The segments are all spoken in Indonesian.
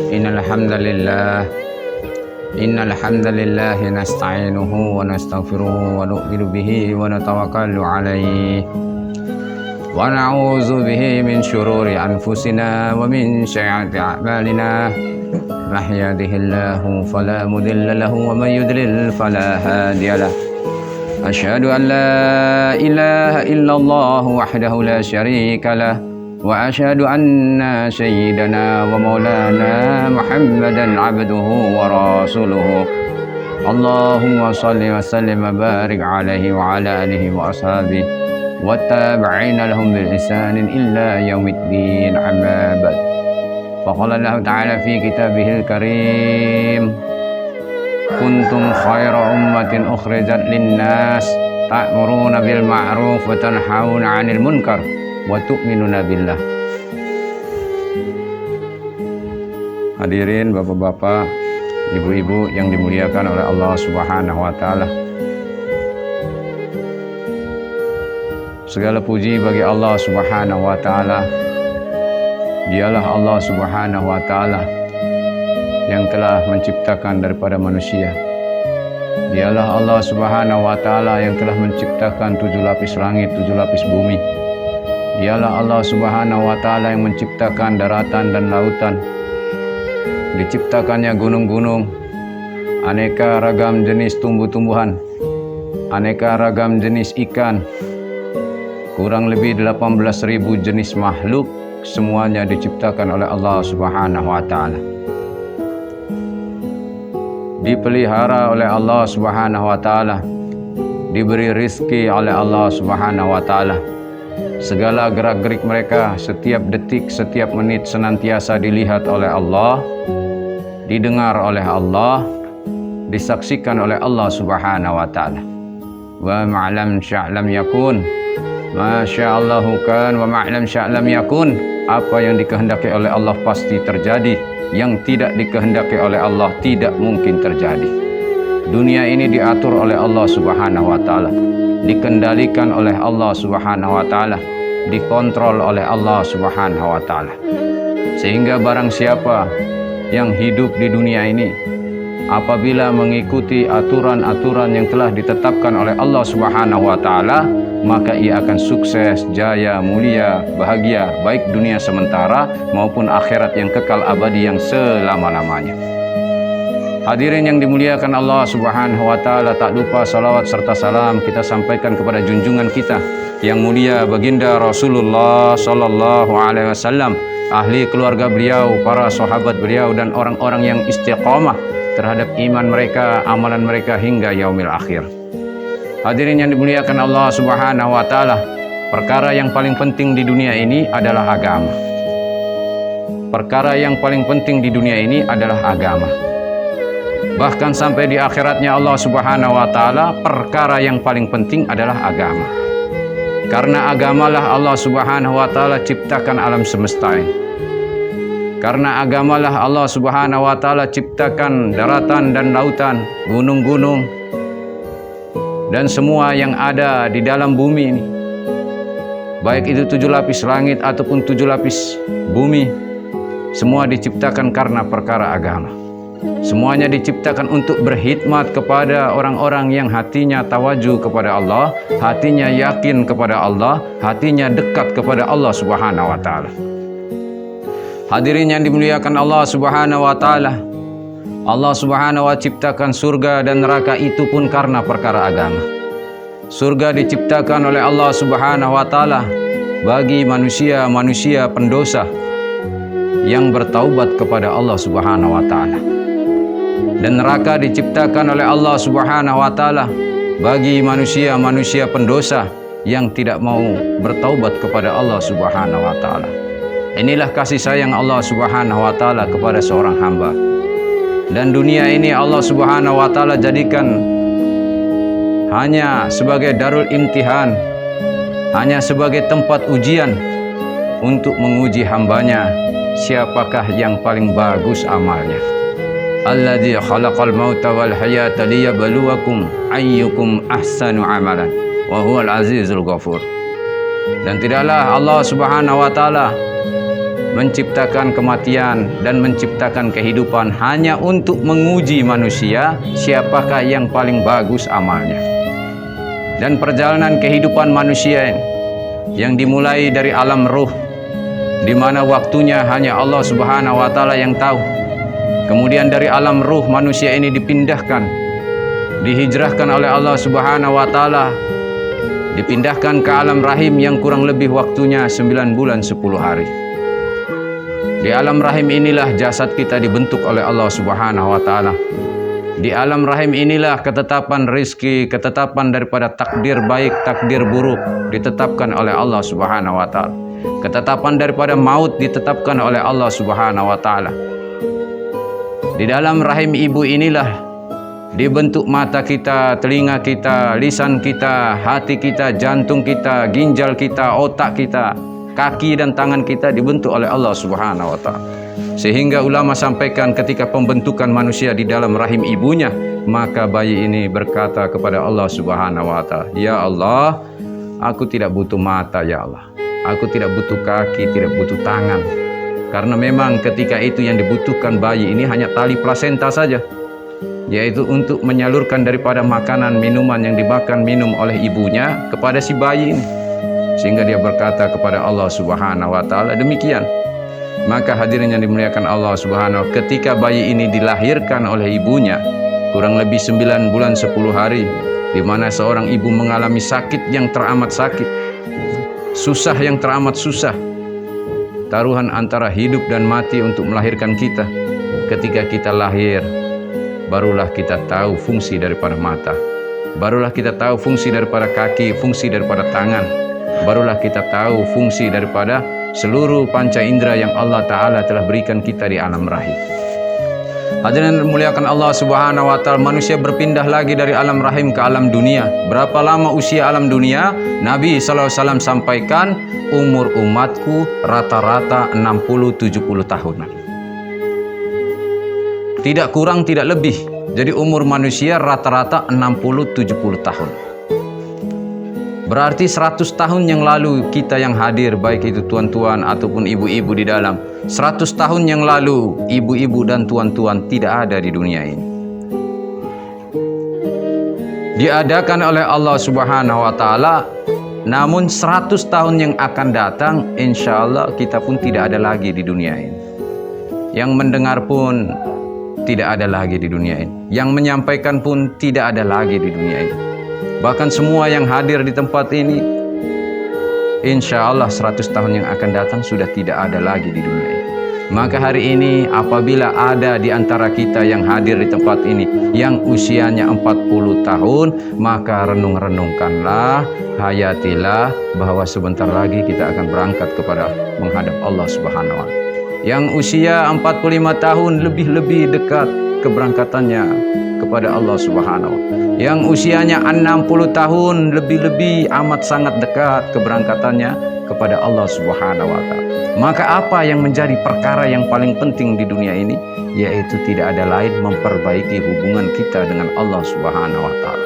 Innal hamdalillah nasta'inuhu wa nastaghfiruhu wa nu'minu bihi wa natawakkalu alayhi wa na'udzu bihi min syururi anfusina wa min sayyiati a'malina. May yahdihillahu fala mudilla lahu wa may yudlil fala hadiya lahu. Asyhadu an la ilaha illallah wahdahu la syarika lah wa asyhadu anna sayyidana wa maulana Muhammadan abduhu wa rasuluhu. Allahumma salli wa sallim wa barik alaihi wa ala alihi wa ashabihi wa tabi'ina lahum bil ihsanin illa yaumiddin, amma ba'd. Faqala Allah ta'ala fi kitabihil karim, kuntum khaira ummatin ukhrijat linnas ta'muruna bil ma'ruf wa tanhauna 'anil munkar wa tu'minuna billah. Hadirin bapak-bapak, ibu-ibu yang dimuliakan oleh Allah Subhanahu wa taala. Segala puji bagi Allah Subhanahu wa taala. Dialah Allah Subhanahu wa taala yang telah menciptakan daripada manusia. Dialah Allah Subhanahu wa taala yang telah menciptakan 7 lapis langit, 7 lapis bumi. Dialah Allah Subhanahu wa taala yang menciptakan daratan dan lautan. Diciptakannya gunung-gunung, aneka ragam jenis tumbuh-tumbuhan, aneka ragam jenis ikan, kurang lebih 18.000 jenis makhluk, semuanya diciptakan oleh Allah Subhanahu wa taala. Dipelihara oleh Allah Subhanahu wa taala, diberi rizki oleh Allah Subhanahu wa taala. Segala gerak-gerik mereka setiap detik, setiap menit senantiasa dilihat oleh Allah, didengar oleh Allah, disaksikan oleh Allah Subhanahu wa taala. Wa ma'lam sya'lam yakun, masyaallahu kan wa ma'lam sya'lam yakun. Apa yang dikehendaki oleh Allah pasti terjadi, yang tidak dikehendaki oleh Allah tidak mungkin terjadi. Dunia ini diatur oleh Allah Subhanahu wa taala, dikendalikan oleh Allah Subhanahu wa taala, dikontrol oleh Allah Subhanahu wa taala. Sehingga barang siapa yang hidup di dunia ini apabila mengikuti aturan-aturan yang telah ditetapkan oleh Allah Subhanahu wa taala, maka ia akan sukses, jaya, mulia, bahagia, baik dunia sementara maupun akhirat yang kekal abadi yang selama-lamanya. Hadirin yang dimuliakan Allah Subhanahu wa taala, tak lupa salawat serta salam kita sampaikan kepada junjungan kita yang mulia baginda Rasulullah sallallahu alaihi wasallam, ahli keluarga beliau, para sahabat beliau dan orang-orang yang istiqamah terhadap iman mereka, amalan mereka hingga yaumil akhir. Hadirin yang dimuliakan Allah Subhanahu wa taala, perkara yang paling penting di dunia ini adalah agama. Perkara yang paling penting di dunia ini adalah agama. Bahkan sampai di akhiratnya Allah Subhanahu wa taala, perkara yang paling penting adalah agama. Karena agamalah Allah Subhanahu wa taala ciptakan alam semesta ini. Karena agamalah Allah Subhanahu wa taala ciptakan daratan dan lautan, gunung-gunung, dan semua yang ada di dalam bumi ini. Baik itu 7 lapis langit ataupun 7 lapis bumi, semua diciptakan karena perkara agama. Semuanya diciptakan untuk berkhidmat kepada orang-orang yang hatinya tawajuh kepada Allah, hatinya yakin kepada Allah, hatinya dekat kepada Allah Subhanahu wa taala. Hadirin yang dimuliakan Allah Subhanahu wa taala, Allah Subhanahu wa ciptakan surga dan neraka itu pun karena perkara agama. Surga diciptakan oleh Allah Subhanahu wa taala bagi manusia-manusia pendosa yang bertaubat kepada Allah Subhanahu wa taala. Dan neraka diciptakan oleh Allah Subhanahu wa taala bagi manusia-manusia pendosa yang tidak mau bertaubat kepada Allah Subhanahu wa taala. Inilah kasih sayang Allah Subhanahu wa taala kepada seorang hamba. Dan dunia ini Allah Subhanahu wa taala jadikan hanya sebagai darul imtihan, hanya sebagai tempat ujian untuk menguji hambanya, siapakah yang paling bagus amalnya. Alladzi khalaqal mauta wal hayata liyabluwakum ayyukum ahsanu amalan wa huwal azizul ghafur. Dan tidaklah Allah Subhanahu wa taala menciptakan kematian dan menciptakan kehidupan hanya untuk menguji manusia siapakah yang paling bagus amalnya. Dan perjalanan kehidupan manusia yang dimulai dari alam ruh, di mana waktunya hanya Allah Subhanahu wa taala yang tahu. Kemudian dari alam ruh manusia ini dipindahkan, dihijrahkan oleh Allah Subhanahu wa taala, dipindahkan ke alam rahim yang kurang lebih waktunya 9 bulan 10 hari. Di alam rahim inilah jasad kita dibentuk oleh Allah Subhanahu wa taala. Di alam rahim inilah ketetapan rizki, ketetapan daripada takdir baik, takdir buruk ditetapkan oleh Allah Subhanahu wa taala. Ketetapan daripada maut ditetapkan oleh Allah Subhanahu wa taala. Di dalam rahim ibu inilah dibentuk mata kita, telinga kita, lisan kita, hati kita, jantung kita, ginjal kita, otak kita, kaki dan tangan kita dibentuk oleh Allah Subhanahu wa taala. Sehingga ulama sampaikan ketika pembentukan manusia di dalam rahim ibunya, maka bayi ini berkata kepada Allah Subhanahu wa taala, "Ya Allah, aku tidak butuh mata ya Allah. Aku tidak butuh kaki, tidak butuh tangan." Karena memang ketika itu yang dibutuhkan bayi ini hanya tali plasenta saja, yaitu untuk menyalurkan daripada makanan, minuman yang dimakan minum oleh ibunya kepada si bayi ini. Sehingga dia berkata kepada Allah Subhanahu wa taala demikian. Maka hadirin yang dimuliakan Allah Subhanahu, ketika bayi ini dilahirkan oleh ibunya kurang lebih 9 bulan 10 hari, di mana seorang ibu mengalami sakit yang teramat sakit, susah yang teramat susah, taruhan antara hidup dan mati untuk melahirkan kita. Ketika kita lahir, barulah kita tahu fungsi daripada mata, barulah kita tahu fungsi daripada kaki, fungsi daripada tangan, barulah kita tahu fungsi daripada seluruh panca indera yang Allah Ta'ala telah berikan kita di alam rahim. Hadirin dimuliakan Allah Subhanahu wa taala, manusia berpindah lagi dari alam rahim ke alam dunia. Berapa lama usia alam dunia? Nabi SAW sampaikan, umur umatku rata-rata 60-70 tahunan. Tidak kurang, tidak lebih. Jadi umur manusia rata-rata 60-70 tahun. Berarti 100 tahun yang lalu kita yang hadir, baik itu tuan-tuan ataupun ibu-ibu di dalam, 100 tahun yang lalu ibu-ibu dan tuan-tuan tidak ada di dunia ini. Diadakan oleh Allah Subhanahu wa taala, namun 100 tahun yang akan datang insya Allah kita pun tidak ada lagi di dunia ini. Yang mendengar pun tidak ada lagi di dunia ini. Yang menyampaikan pun tidak ada lagi di dunia ini. Bahkan semua yang hadir di tempat ini, insya Allah 100 tahun yang akan datang sudah tidak ada lagi di dunia ini. Maka hari ini apabila ada di antara kita yang hadir di tempat ini yang usianya 40 tahun, maka renung-renungkanlah, hayatilah bahwa sebentar lagi kita akan berangkat kepada menghadap Allah Subhanahu wa taala. Yang usia 45 tahun lebih-lebih dekat keberangkatannya kepada Allah Subhanahu wa taala. Yang usianya 60 tahun lebih-lebih amat sangat dekat keberangkatannya kepada Allah Subhanahu wa taala. Maka apa yang menjadi perkara yang paling penting di dunia ini? Yaitu tidak ada lain memperbaiki hubungan kita dengan Allah Subhanahu wa taala.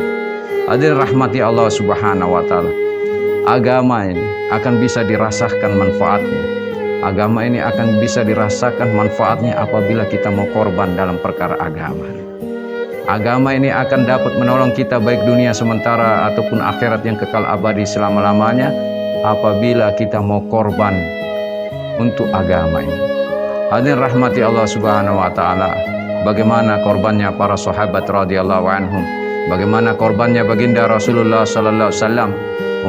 Hadirin rahmati Allah Subhanahu wa taala. Agama ini akan bisa dirasakan manfaatnya. Agama ini akan bisa dirasakan manfaatnya apabila kita mau korban dalam perkara agama. Agama ini akan dapat menolong kita baik dunia sementara ataupun akhirat yang kekal abadi selama-lamanya apabila kita mau korban untuk agama ini. Hadirin rahmati Allah Subhanahu wa taala, bagaimana korbannya para sahabat radhiyallahu anhum, bagaimana korbannya baginda Rasulullah sallallahu alaihi wasallam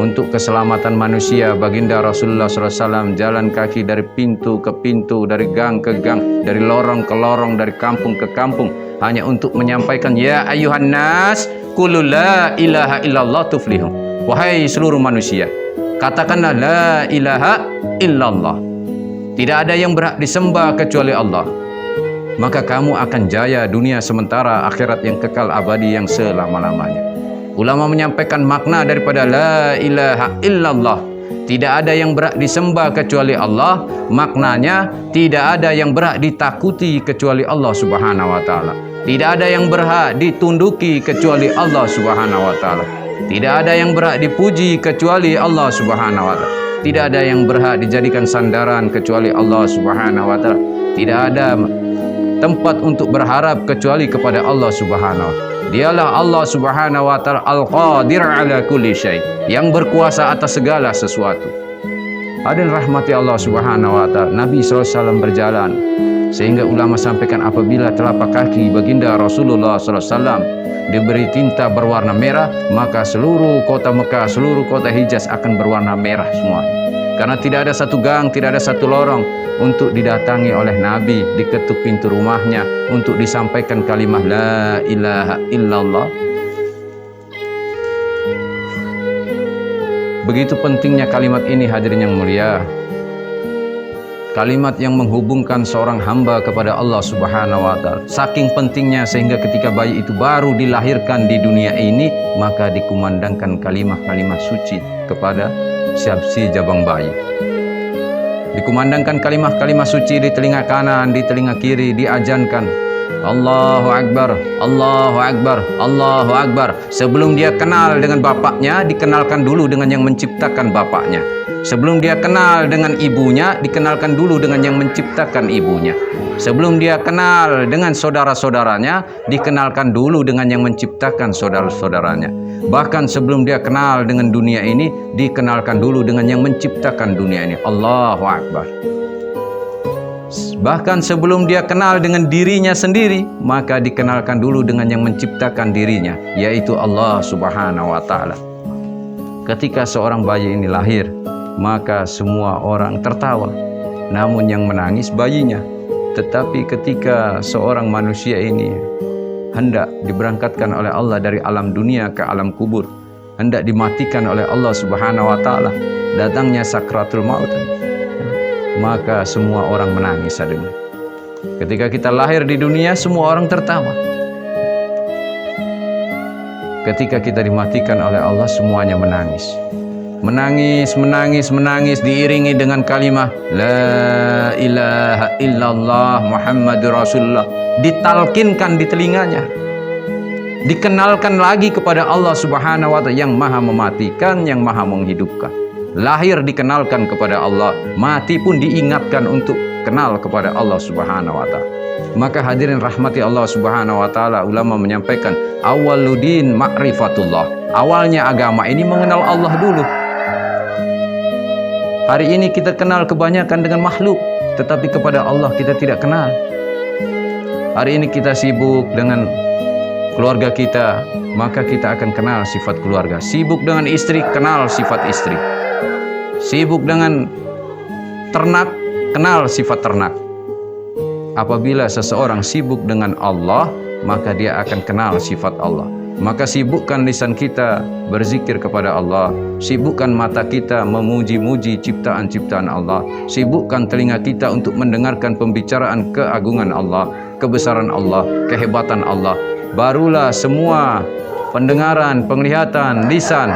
untuk keselamatan manusia. Baginda Rasulullah sallallahu alaihi wasallam jalan kaki dari pintu ke pintu, dari gang ke gang, dari lorong ke lorong, dari kampung ke kampung, hanya untuk menyampaikan, ya ayuhan nas qulu la ilaha illallah tuflihun. Wahai seluruh manusia, katakanlah la ilaha illallah. Tidak ada yang berhak disembah kecuali Allah. Maka kamu akan jaya dunia sementara, akhirat yang kekal abadi yang selama-lamanya. Ulama menyampaikan makna daripada la ilaha illallah. Tidak ada yang berhak disembah kecuali Allah. Maknanya tidak ada yang berhak ditakuti kecuali Allah Subhanahu wa taala. Tidak ada yang berhak ditunduki kecuali Allah Subhanahu wa taala. Tidak ada yang berhak dipuji kecuali Allah Subhanahu wa taala. Tidak ada yang berhak dijadikan sandaran kecuali Allah Subhanahu wa taala. Tidak ada tempat untuk berharap kecuali kepada Allah Subhanahu wa taala. Dialah Allah Subhanahu wa taala Al-Qadir ala kulli syai, yang berkuasa atas segala sesuatu. Hadirin rahmati Allah Subhanahu wa taala, Nabi SAW berjalan sehingga ulama sampaikan apabila telapak kaki baginda Rasulullah SAW diberi tinta berwarna merah, maka seluruh kota Mekah, seluruh kota Hijaz akan berwarna merah semua. Karena tidak ada satu gang, tidak ada satu lorong untuk didatangi oleh Nabi, diketuk pintu rumahnya untuk disampaikan kalimat La ilaha illallah. Begitu pentingnya kalimat ini, hadirin yang mulia. Kalimat yang menghubungkan seorang hamba kepada Allah Subhanahu wa taala. Saking pentingnya sehingga ketika bayi itu baru dilahirkan di dunia ini, maka dikumandangkan kalimat-kalimat suci kepada si jabang bayi. Dikumandangkan kalimat-kalimat suci di telinga kanan, di telinga kiri, diajankan Allahu Akbar, Allahu Akbar, Allahu Akbar. Sebelum dia kenal dengan bapaknya, dikenalkan dulu dengan yang menciptakan bapaknya. Sebelum dia kenal dengan ibunya, dikenalkan dulu dengan yang menciptakan ibunya. Sebelum dia kenal dengan saudara-saudaranya, dikenalkan dulu dengan yang menciptakan saudara-saudaranya. Bahkan sebelum dia kenal dengan dunia ini, dikenalkan dulu dengan yang menciptakan dunia ini. Allahu Akbar. Bahkan sebelum dia kenal dengan dirinya sendiri, maka dikenalkan dulu dengan yang menciptakan dirinya, yaitu Allah Subhanahu wa taala. Ketika seorang bayi ini lahir, maka semua orang tertawa, namun yang menangis bayinya. Tetapi ketika seorang manusia ini hendak diberangkatkan oleh Allah dari alam dunia ke alam kubur, hendak dimatikan oleh Allah Subhanahu wa taala, datangnya sakratul maut, maka semua orang menangis adanya. Ketika kita lahir di dunia, semua orang tertawa. Ketika kita dimatikan oleh Allah, semuanya menangis. Menangis, menangis, menangis, diiringi dengan kalimat La ilaha illallah Muhammadur Rasulullah. Ditalkinkan di telinganya. Dikenalkan lagi kepada Allah Subhanahu wa taala yang maha mematikan, yang maha menghidupkan. Lahir dikenalkan kepada Allah, mati pun diingatkan untuk kenal kepada Allah Subhanahu wa taala. Maka hadirin rahmati Allah Subhanahu wa taala, ulama menyampaikan awwaluddin ma'rifatullah. Awalnya agama ini mengenal Allah dulu. Hari ini kita kenal kebanyakan dengan makhluk, tetapi kepada Allah kita tidak kenal. Hari ini kita sibuk dengan keluarga kita, maka kita akan kenal sifat keluarga. Sibuk dengan istri, kenal sifat istri. Sibuk dengan ternak, kenal sifat ternak. Apabila seseorang sibuk dengan Allah, maka dia akan kenal sifat Allah. Maka sibukkan lisan kita berzikir kepada Allah. Sibukkan mata kita memuji-muji ciptaan-ciptaan Allah. Sibukkan telinga kita untuk mendengarkan pembicaraan keagungan Allah, kebesaran Allah, kehebatan Allah. Barulah semua pendengaran, penglihatan, lisan,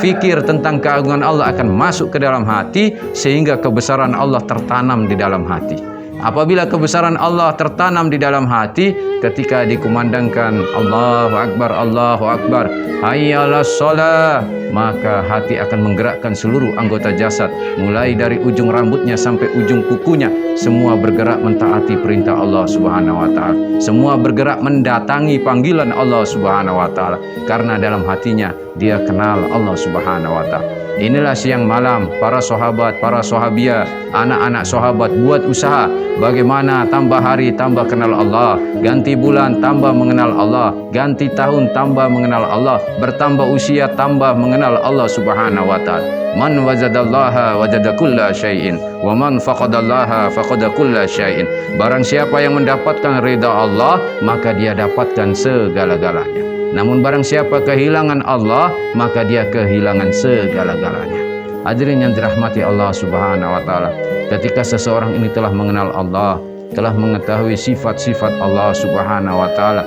fikir tentang keagungan Allah akan masuk ke dalam hati, sehingga kebesaran Allah tertanam di dalam hati. Apabila kebesaran Allah tertanam di dalam hati, ketika dikumandangkan Allahu Akbar, Allahu Akbar, hayya 'alas shalah, maka hati akan menggerakkan seluruh anggota jasad, mulai dari ujung rambutnya sampai ujung kukunya, semua bergerak mentaati perintah Allah Subhanahu wa taala. Semua bergerak mendatangi panggilan Allah Subhanahu wa taala, karena dalam hatinya dia kenal Allah Subhanahu wa taala. Inilah siang malam para sahabat, para sahabiah, anak-anak sahabat buat usaha bagaimana tambah hari tambah kenal Allah, ganti bulan tambah mengenal Allah, ganti tahun tambah mengenal Allah, bertambah usia tambah mengenal Allah Subhanahu wa taala. Man wajadallaha wajada kulla syai'in wa man faqadallaha faqada kulla syai'in. Barang siapa yang mendapatkan ridha Allah, maka dia dapatkan segala-galanya. Namun barang siapa kehilangan Allah, maka dia kehilangan segala-galanya. Hadirin yang dirahmati Allah Subhanahu wa taala, ketika seseorang ini telah mengenal Allah, telah mengetahui sifat-sifat Allah Subhanahu wa taala,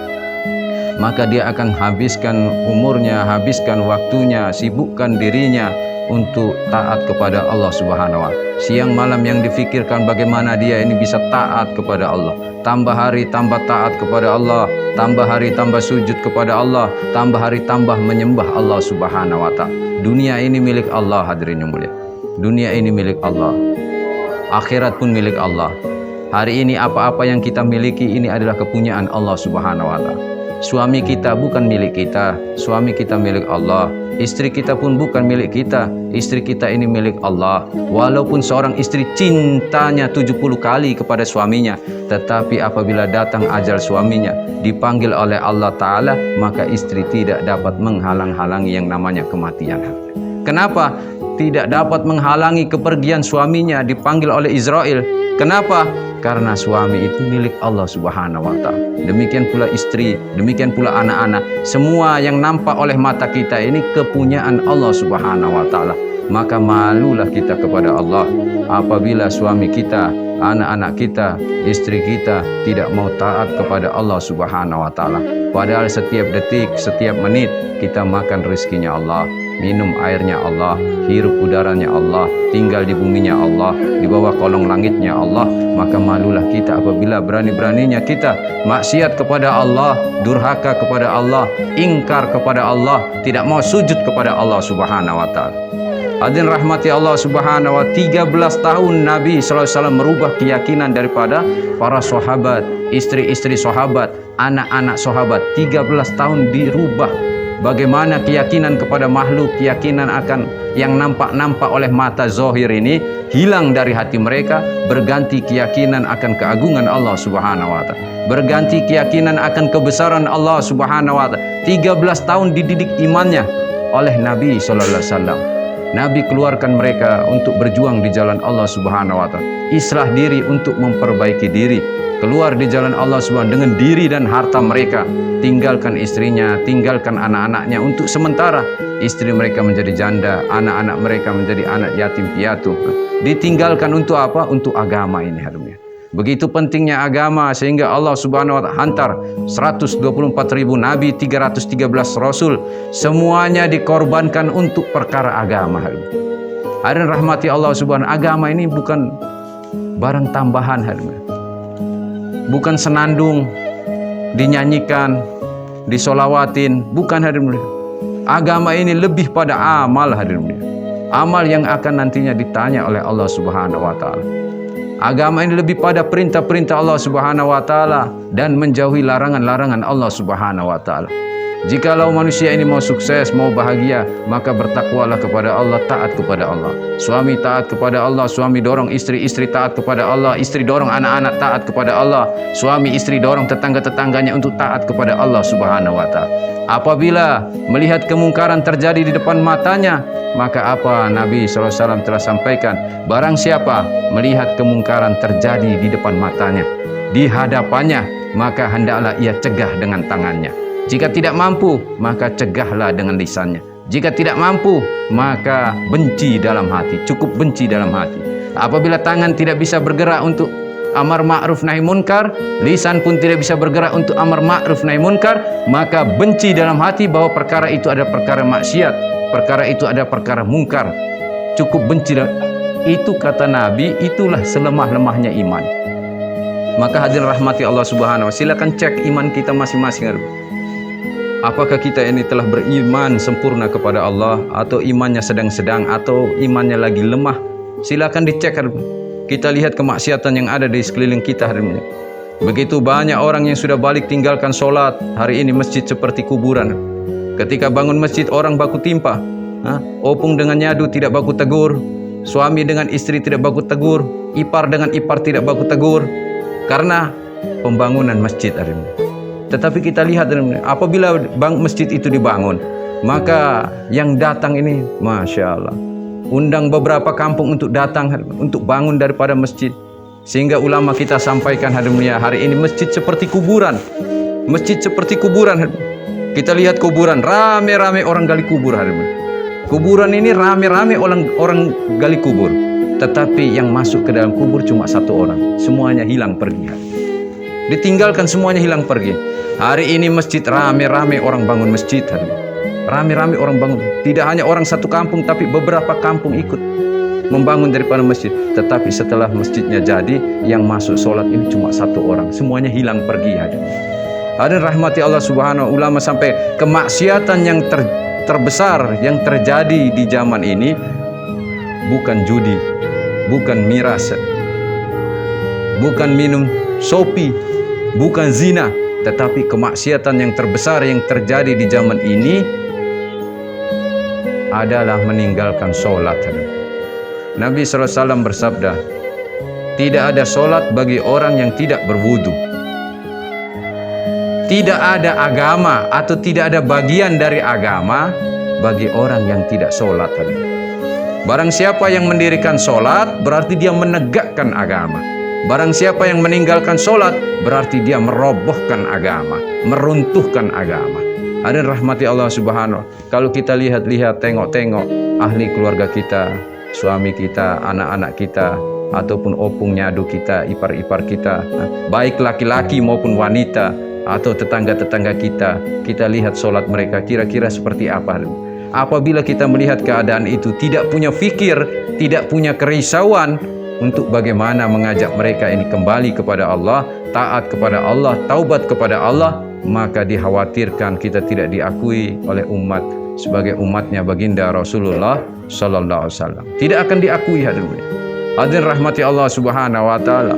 maka dia akan habiskan umurnya, habiskan waktunya, sibukkan dirinya untuk taat kepada Allah Subhanahu wa taala. Siang malam yang difikirkan bagaimana dia ini bisa taat kepada Allah. Tambah hari tambah taat kepada Allah, tambah hari tambah sujud kepada Allah, tambah hari tambah menyembah Allah Subhanahu wa Ta'ala. Dunia ini milik Allah, hadirin yang mulia. Dunia ini milik Allah, akhirat pun milik Allah. Hari ini apa-apa yang kita miliki ini adalah kepunyaan Allah Subhanahu wa Ta'ala. Suami kita bukan milik kita, suami kita milik Allah. Istri kita pun bukan milik kita, istri kita ini milik Allah. Walaupun seorang istri cintanya 70 kali kepada suaminya, tetapi apabila datang ajal suaminya, dipanggil oleh Allah Ta'ala, maka istri tidak dapat menghalang-halangi yang namanya kematian. Kenapa? Tidak dapat menghalangi kepergian suaminya dipanggil oleh Israel. Kenapa? Karena suami itu milik Allah Subhanahu wa Ta'ala. Demikian pula istri, demikian pula anak-anak. Semua yang nampak oleh mata kita ini kepunyaan Allah Subhanahu wa Ta'ala. Maka malulah kita kepada Allah apabila suami kita, anak-anak kita, istri kita tidak mau taat kepada Allah Subhanahu wa Ta'ala. Padahal setiap detik, setiap menit kita makan rezekinya Allah, minum airnya Allah, hirup udaranya Allah, tinggal di buminya Allah, di bawah kolong langitnya Allah. Maka malulah kita apabila berani-beraninya kita maksiat kepada Allah, durhaka kepada Allah, ingkar kepada Allah, tidak mau sujud kepada Allah Subhanahu wa Ta'ala. Hadirin rahmati Allah Subhanahu wa Ta'ala, 13 tahun Nabi SAW merubah keyakinan daripada para sahabat, istri-istri sahabat, anak-anak sahabat. 13 tahun dirubah. Bagaimana keyakinan kepada makhluk, keyakinan akan yang nampak-nampak oleh mata zahir ini hilang dari hati mereka, berganti keyakinan akan keagungan Allah Subhanahu wa Ta'ala, berganti keyakinan akan kebesaran Allah Subhanahu wa Ta'ala. 13 tahun dididik imannya oleh Nabi sallallahu alaihi wasallam. Nabi keluarkan mereka untuk berjuang di jalan Allah Subhanahu wa Ta'ala, islah diri untuk memperbaiki diri, keluar di jalan Allah Subhanahu dengan diri dan harta mereka, tinggalkan istrinya, tinggalkan anak-anaknya untuk sementara. Istri mereka menjadi janda, anak-anak mereka menjadi anak yatim piatu. Ditinggalkan untuk apa? Untuk agama ini, harumnya. Begitu pentingnya agama sehingga Allah Subhanahu wa Ta'ala hantar 124.000 nabi, 313 rasul, semuanya dikorbankan untuk perkara agama. Hadirin rahmati Allah Subhanahu, agama ini bukan barang tambahan, bukan senandung dinyanyikan, disolawatin, bukan, hadirin. Agama ini lebih pada amal, hadirin. Amal yang akan nantinya ditanya oleh Allah Subhanahu wa Ta'ala. Agama ini lebih pada perintah-perintah Allah Subhanahu wa Ta'ala dan menjauhi larangan-larangan Allah Subhanahu wa Ta'ala. Jikalau manusia ini mau sukses, mau bahagia, maka bertakwalah kepada Allah, taat kepada Allah. Suami taat kepada Allah, suami dorong istri, istri taat kepada Allah, istri dorong anak-anak taat kepada Allah, suami istri dorong tetangga-tetangganya untuk taat kepada Allah Subhanahu wa Ta'ala. Apabila melihat kemungkaran terjadi di depan matanya, maka apa Nabi SAW telah sampaikan, barang siapa melihat kemungkaran terjadi di depan matanya, di hadapannya, maka hendaklah ia cegah dengan tangannya. Jika tidak mampu, maka cegahlah dengan lisannya. Jika tidak mampu, maka benci dalam hati, cukup benci dalam hati. Apabila tangan tidak bisa bergerak untuk amar ma'ruf nahi munkar, lisan pun tidak bisa bergerak untuk amar ma'ruf nahi munkar, maka benci dalam hati bahwa perkara itu ada perkara maksiat, perkara itu ada perkara mungkar. Cukup benci. Itu kata Nabi, itulah selemah-lemahnya iman. Maka hadirin rahmati Allah Subhanahu wa Ta'ala, silakan cek iman kita masing-masing. Apakah kita ini telah beriman sempurna kepada Allah, atau imannya sedang-sedang, atau imannya lagi lemah? Silakan dicek. Kita lihat kemaksiatan yang ada di sekeliling kita hari ini. Begitu banyak orang yang sudah balik tinggalkan sholat. Hari ini masjid seperti kuburan. Ketika bangun masjid orang baku timpa. Opung dengan nyadu tidak baku tegur. Suami dengan istri tidak baku tegur. Ipar dengan ipar tidak baku tegur. Karena pembangunan masjid hari ini. Tetapi kita lihat apabila masjid itu dibangun, maka yang datang ini, Masya Allah, undang beberapa kampung untuk datang, untuk bangun daripada masjid. Sehingga ulama kita sampaikan hari ini masjid seperti kuburan. Masjid seperti kuburan. Kita lihat kuburan, rame-rame orang gali kubur hari ini. Kuburan ini rame-rame orang gali kubur. Tetapi yang masuk ke dalam kubur cuma satu orang. Semuanya hilang pergi. Ditinggalkan, semuanya hilang pergi. Hari ini masjid rame-rame orang bangun masjid. Rame-rame orang bangun. Tidak hanya orang satu kampung, tapi beberapa kampung ikut membangun daripada masjid. Tetapi setelah masjidnya jadi, yang masuk sholat ini cuma satu orang. Semuanya hilang pergi. Hadirin rahmati Allah Subhanahu, ulama sampai kemaksiatan yang terbesar yang terjadi di zaman ini bukan judi, bukan miras, bukan minum sopi, bukan zina, tetapi kemaksiatan yang terbesar yang terjadi di zaman ini adalah meninggalkan sholat. Nabi SAW bersabda, tidak ada sholat bagi orang yang tidak berwudu. Tidak ada agama atau tidak ada bagian dari agama bagi orang yang tidak sholat. Barang siapa yang mendirikan sholat, berarti dia menegakkan agama. Barang siapa yang meninggalkan sholat, berarti dia merobohkan agama, meruntuhkan agama. Hadirin rahmati Allah Subhanahu. Kalau kita lihat-lihat, tengok-tengok ahli keluarga kita, suami kita, anak-anak kita, ataupun opung nyadu kita, ipar-ipar kita, baik laki-laki maupun wanita, atau tetangga-tetangga kita lihat sholat mereka kira-kira seperti apa. Apabila kita melihat keadaan itu, tidak punya fikir, tidak punya kerisauan untuk bagaimana mengajak mereka ini kembali kepada Allah, taat kepada Allah, taubat kepada Allah, maka dikhawatirkan kita tidak diakui oleh umat sebagai umatnya baginda Rasulullah Sallallahu Alaihi Wasallam. Tidak akan diakui. Hadirin rahmati Allah Subhanahu Wa Taala.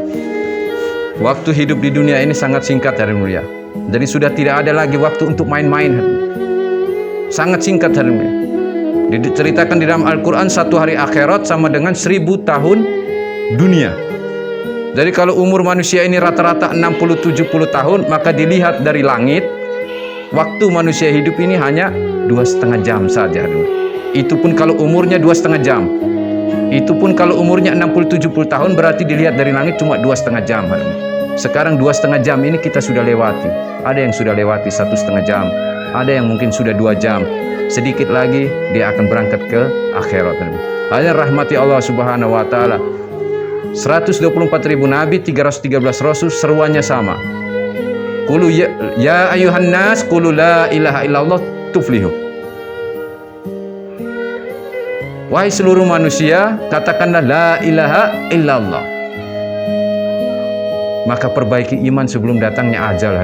Waktu hidup di dunia ini sangat singkat, hadirin mulia. Jadi sudah tidak ada lagi waktu untuk main-main. Sangat singkat, hadirin mulia. Diceritakan di dalam Al-Quran, satu hari akhirat sama dengan 1000 tahun dunia. Jadi kalau umur manusia ini rata-rata 60-70 tahun, maka dilihat dari langit, waktu manusia hidup ini hanya 2,5 jam saja. Itu pun kalau umurnya 2,5 jam. Itu pun kalau umurnya 60-70 tahun, berarti dilihat dari langit cuma 2,5 jam. Sekarang 2,5 jam ini kita sudah lewati. Ada yang sudah lewati 1,5 jam, ada yang mungkin sudah 2 jam. Sedikit lagi dia akan berangkat ke akhirat. Hanya rahmati Allah Subhanahu Wa Taala. 124.000 nabi, 313 rasul, seruannya sama. Qulu ya ayuhan nas, qulu la ilaha illallah tuflihu. Wahai seluruh manusia, katakanlah la ilaha illallah. Maka perbaiki iman sebelum datangnya ajal.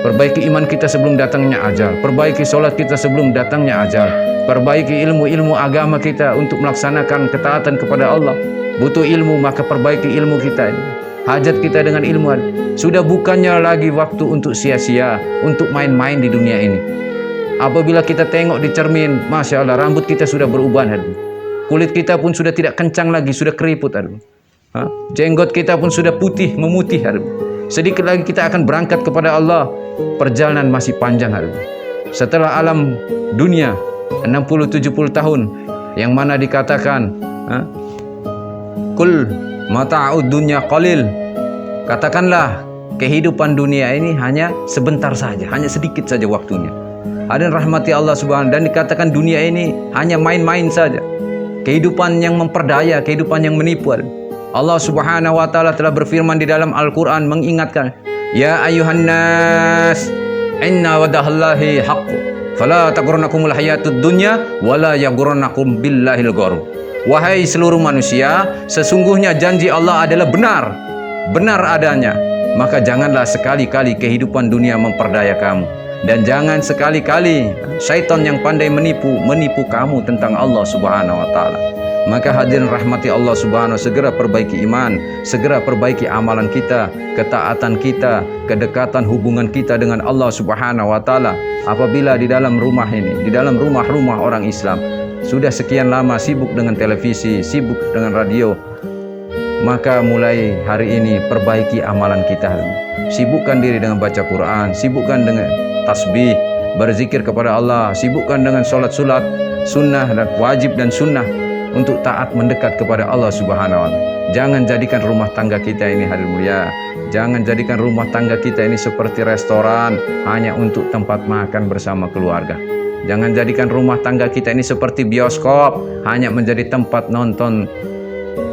Perbaiki iman kita sebelum datangnya ajal. Perbaiki sholat kita sebelum datangnya ajal. Perbaiki ilmu-ilmu agama kita untuk melaksanakan ketaatan kepada Allah. Butuh ilmu, maka perbaiki ilmu kita ini. Hajat kita dengan ilmu. Sudah bukannya lagi waktu untuk sia-sia, untuk main-main di dunia ini. Apabila kita tengok di cermin, Masya Allah, rambut kita sudah berubah. Kulit kita pun sudah tidak kencang lagi, sudah keriput. Jenggot kita pun sudah putih, memutih. Sedikit lagi kita akan berangkat kepada Allah. Perjalanan masih panjang. Setelah alam dunia 60-70 tahun, yang mana dikatakan Kul mata'ud dunya qalil. Katakanlah kehidupan dunia ini hanya sebentar saja, hanya sedikit saja waktunya. Hadirin rahmati Allah Subhanahu, dan dikatakan dunia ini hanya main-main saja. Kehidupan yang memperdaya, kehidupan yang menipu. Allah Subhanahu Wa Taala telah berfirman di dalam Al-Quran mengingatkan, ya ayuhan nas, inna wadahallahi haqqu, fala taghurrannakumul hayatud dunya wala yaghurrannakum billahil gharur. Wahai seluruh manusia, sesungguhnya janji Allah adalah benar, benar adanya. Maka janganlah sekali-kali kehidupan dunia memperdaya kamu. Dan jangan sekali-kali syaitan yang pandai menipu kamu tentang Allah Subhanahu Wa Taala. Maka hadirin rahmati Allah Subhanahu, segera perbaiki iman, segera perbaiki amalan kita, ketaatan kita, kedekatan hubungan kita dengan Allah Subhanahu Wa Taala. Apabila di dalam rumah ini, di dalam rumah-rumah orang Islam sudah sekian lama sibuk dengan televisi, sibuk dengan radio, maka mulai hari ini perbaiki amalan kita. Sibukkan diri dengan baca Quran, sibukkan dengan tasbih, berzikir kepada Allah, sibukkan dengan sholat-sholat sunnah dan wajib dan sunnah untuk taat mendekat kepada Allah Subhanahu Wa Taala. Jangan jadikan rumah tangga kita ini, hadirin mulia, jangan jadikan rumah tangga kita ini seperti restoran hanya untuk tempat makan bersama keluarga. Jangan jadikan rumah tangga kita ini seperti bioskop hanya menjadi tempat nonton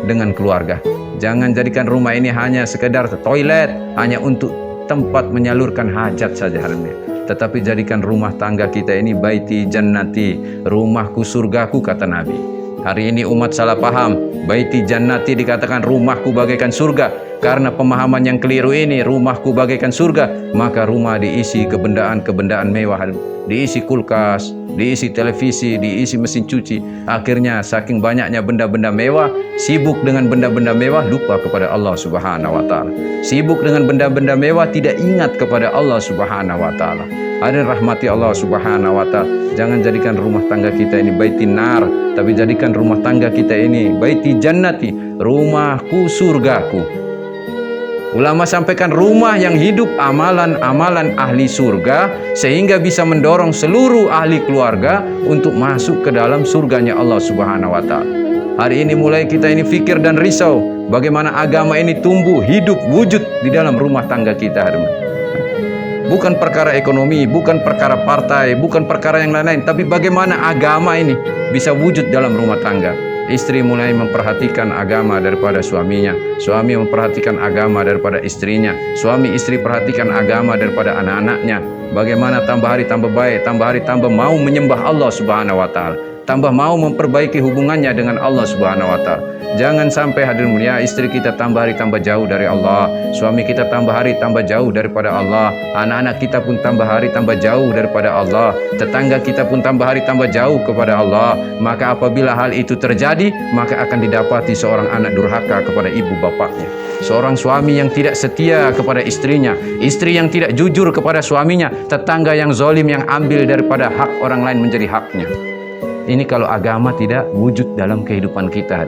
dengan keluarga. Jangan jadikan rumah ini hanya sekedar toilet hanya untuk tempat menyalurkan hajat saja, hadirin mulia. Tetapi jadikan rumah tangga kita ini baiti jannati, rumahku surgaku, kata Nabi. Hari ini umat salah paham. Baiti jannati dikatakan rumahku bagaikan surga. Karena pemahaman yang keliru ini, rumahku bagaikan surga, maka rumah diisi kebendaan-kebendaan mewah, diisi kulkas, diisi televisi, diisi mesin cuci. Akhirnya saking banyaknya benda-benda mewah, sibuk dengan benda-benda mewah, lupa kepada Allah Subhanahu wa taala. Sibuk dengan benda-benda mewah, tidak ingat kepada Allah Subhanahu wa taala. Hadirin rahmati Allah Subhanahu wa taala. Jangan jadikan rumah tangga kita ini baiti nar, tapi jadikan rumah tangga kita ini baiti jannati, rumahku surgaku. Ulama sampaikan rumah yang hidup amalan-amalan ahli surga, sehingga bisa mendorong seluruh ahli keluarga untuk masuk ke dalam surganya Allah Subhanahu wa taala. Hari ini mulai kita ini fikir dan risau bagaimana agama ini tumbuh, hidup, wujud di dalam rumah tangga kita. Bukan perkara ekonomi, bukan perkara partai, bukan perkara yang lain-lain, tapi bagaimana agama ini bisa wujud dalam rumah tangga. Istri mulai memperhatikan agama daripada suaminya, suami memperhatikan agama daripada istrinya, suami istri perhatikan agama daripada anak-anaknya. Bagaimana tambah hari tambah baik, tambah hari tambah mau menyembah Allah Subhanahu wa taala, tambah mau memperbaiki hubungannya dengan Allah Subhanahu wa taala. Jangan sampai hadirin mulia, istri kita tambah hari tambah jauh dari Allah, suami kita tambah hari tambah jauh daripada Allah, anak-anak kita pun tambah hari tambah jauh daripada Allah, tetangga kita pun tambah hari tambah jauh kepada Allah. Maka apabila hal itu terjadi, maka akan didapati seorang anak durhaka kepada ibu bapaknya, seorang suami yang tidak setia kepada istrinya, istri yang tidak jujur kepada suaminya, tetangga yang zalim yang ambil daripada hak orang lain menjadi haknya. Ini kalau agama tidak wujud dalam kehidupan kita.